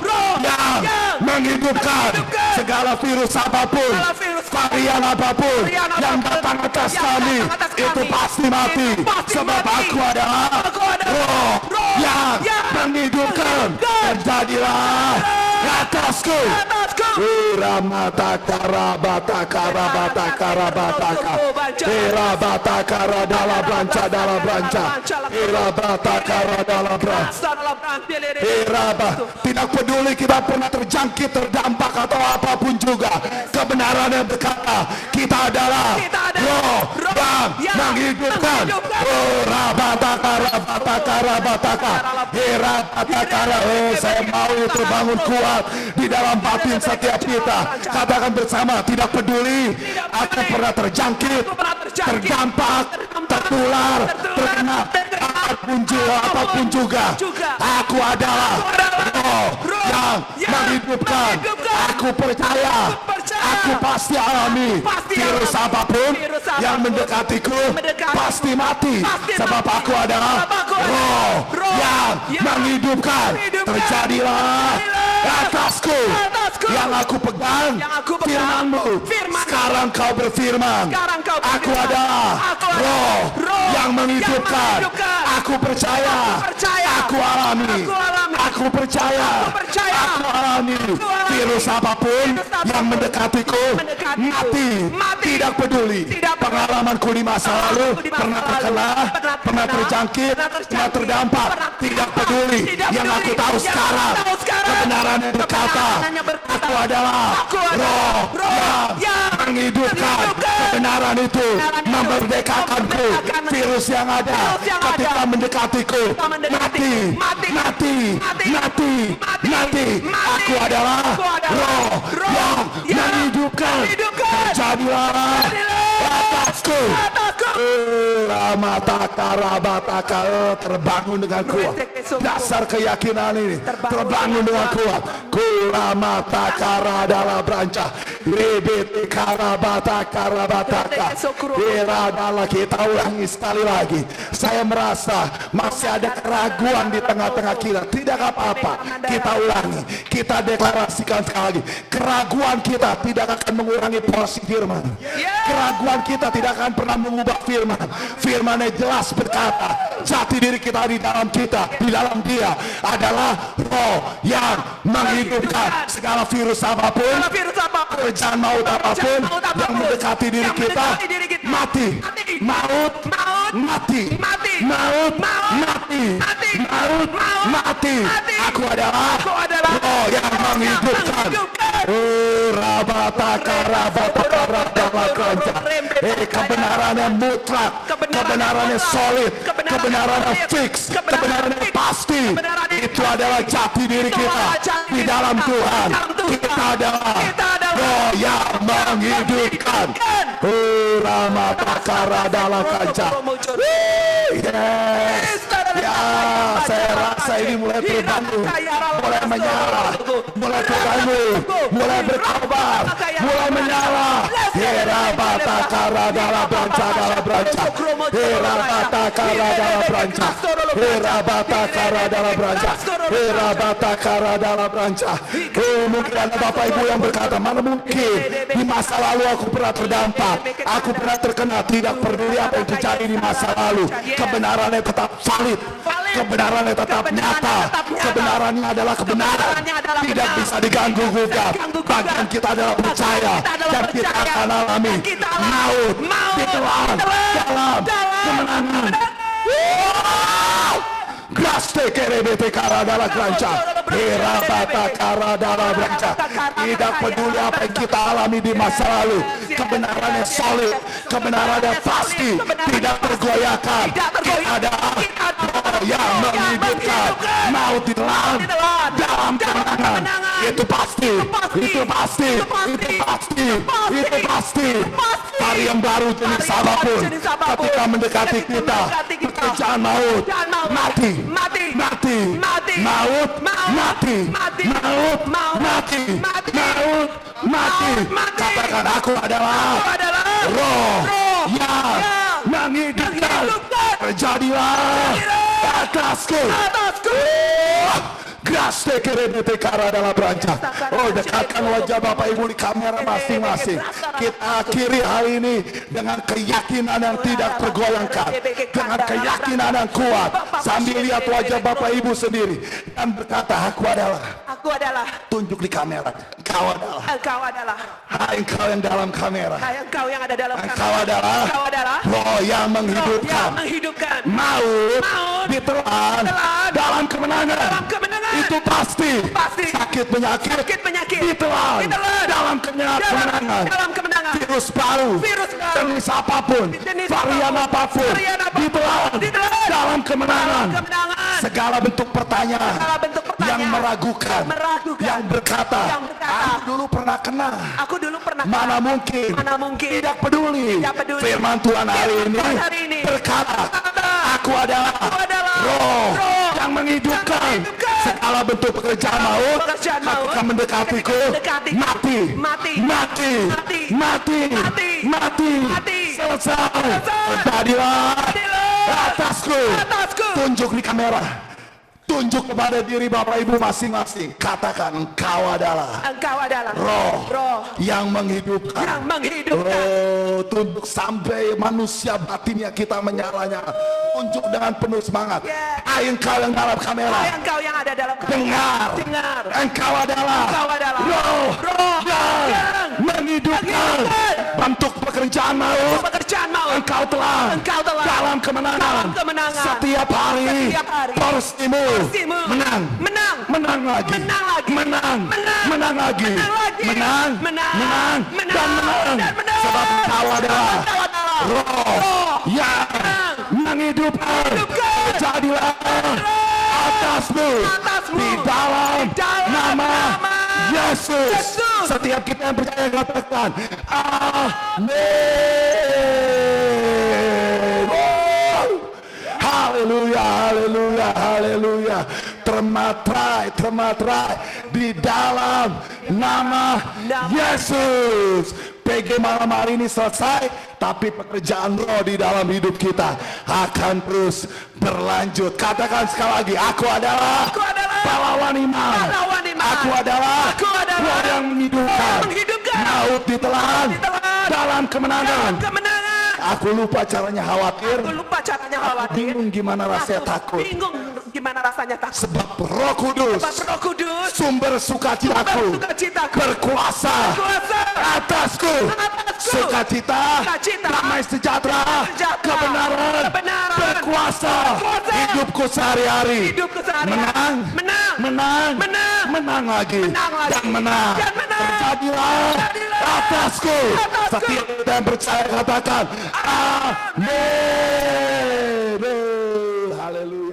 roh yang menghidupkan. Segala virus apapun, varian apapun yang datang atas kami, itu pasti mati. Sebab aku adalah roh yang menghidupkan. Dan jadilah atasku atasku. Ramata karabata karabata karabataka. Rabata karadala branca dala branca. Rabata karadala branca. Tidak peduli kita pernah terjangkit, terdampak atau apapun juga, kebenaran yang berkata kita adalah roh yang menghidupkan. Saya mau terbangun kuat di dalam batin setiap kita. Katakan bersama, tidak peduli aku pernah terjangkit, terdampak, tertular, terkena apapun juga, aku adalah roh yang menghidupkan. Aku percaya, aku pasti alami virus apapun yang mendekatiku pasti mati, sebab aku adalah roh yang menghidupkan. Terjadilah atasku yang aku pegang firman-Mu. Sekarang Kau berfirman, aku adalah roh yang menghidupkan. Aku percaya, aku alami, aku percaya, aku alami virus apapun yang mendekatiku mati. Tidak peduli pengalamanku di masa lalu, pernah terkena, pernah terjangkit, pernah terdampak. Tidak peduli. Yang aku tahu sekarang, kebenaran yang berkata, aku adalah roh yang menghidupkan. Kebenaran itu memerdekakanku. Virus yang ada ketika mendekatiku mati, mati, mati, mati. Aku adalah roh yang menghidupkan. Terjadilah atasku. Terbangun dengan kuat. Dasar keyakinan ini terbangun dengan kuat. Kulamata karadala branca. Rebete karabata karabataka. Iradala, kita ulangi sekali lagi. Saya merasa masih ada keraguan di tengah-tengah kita. Tidak apa-apa. Kita ulangi. Kita deklarasikan sekali lagi. Keraguan kita tidak akan mengurangi porsi firman. Keraguan kita tidak akan pernah mengubah firman. Firman-Nya jelas berkata, jati diri kita di dalam kita, di dalam Dia adalah roh yang menghidupkan. Segala virus apapun, kerjaan maut apapun yang mendekati diri kita mati. Maut mati. Maut mati. Maut mati. Aku adalah roh yang menghidupkan. Kebenaran yang mutlak, kebenaran yang solid, kebenaran yang fix, kebenaran yang pasti, itu adalah jati diri kita di dalam Tuhan. Kita adalah roh yang menghidupkan. Yes. Ya, saya rasa ini mulai terbangun, mulai menyala, mulai terbangun, mulai berkabar, mulai menyala. Herabata karadala branca dala branca. Herabata karadala branca. Herabata karadala branca. Herabata karadala branca. Mungkin ada Bapak Ibu yang berkata, mana mungkin di masa lalu aku pernah terdampak, aku pernah terkena. Tidak peduli apa yang terjadi di masa lalu, kebenarannya tetap valid, kebenarannya tetap nyata. Kebenarannya adalah kebenaran, tidak bisa diganggu gugat. Bagian kita adalah percaya, dan kita akan alami maut ditelan dalam kemenangan. Graste kerebete karadala branca. Herabata karadala branca. Tidak peduli apa yang kita alami di masa lalu, kebenarannya solid, kebenarannya pasti, tidak tergoyahkan. Kita adalah roh yang menghidupkan. Maut ditelan dalam kemenangan. Itu pasti, itu pasti, itu pasti, itu pasti. Hari yang baru jenis apapun ketika mendekati kita, pekerjaan maut mati, mati, maut mati, maut mati, maut mati. Katakan, aku adalah roh yang menghidupkan. Terjadilah atasku. Graste kerebete kara dalam branca. Oh, dekatkan wajah Bapak Ibu di kamera masing-masing. Kita akhiri hari ini dengan keyakinan yang tidak tergoyangkan, dengan keyakinan yang kuat, sambil lihat wajah Bapak Ibu sendiri dan berkata, aku adalah. Tunjuk di kamera. Engkau adalah. Hai engkau yang dalam kamera. Engkau yang ada dalam Engkau adalah roh yang menghidupkan. Maut ditelan dalam kemenangan. Itu pasti. Sakit penyakit ditelan dalam kemenangan. Virus baru, jenis apapun, varian apapun, ditelan dalam kemenangan. Segala bentuk pertanyaan yang meragukan, yang berkata, aku dulu pernah kena. Mana mungkin, tidak peduli. Firman Tuhan hari ini berkata, aku adalah roh yang menghidupkan. Segala bentuk pekerjaan maut akan mendekatiku. Mati. Selesai. Jadilah atasku. Tunjuk di kamera. Tunjuk kepada diri Bapak Ibu masing-masing. Katakan, engkau adalah roh yang menghidupkan. Oh, tunjuk sampai manusia batinnya kita menyala-nyala. Tunjuk dengan penuh semangat. Hai engkau yang dalam kamera. Dengar. Engkau adalah roh yang menghidupkan. Bentuk pekerjaan maut engkau telah dalam kemenangan. Setiap hari porsimu menang lagi, menang lagi, menang dan menang. Sebab engkau adalah roh yang menghidupkan. Jadilah atasmu di dalam nama Yesus. Setiap kita yang percaya katakan amin. Haleluya. Termatrai di dalam nama Yesus. PG malam hari ini selesai, tapi pekerjaan roh di dalam hidup kita akan terus berlanjut. Katakan sekali lagi, aku adalah pahlawan iman. Aku adalah roh yang menghidupkan. Maut ditelan dalam kemenangan. Aku lupa caranya khawatir. Bingung gimana rasanya takut. Sebab Roh Kudus, sumber sukacitaku, berkuasa atasku. Sukacita, damai sejahtera, kebenaran, berkuasa. Hidupku sehari-hari menang lagi dan menang. Terjadilah atasku. Setiap kita yang percaya katakan amin. Haleluya.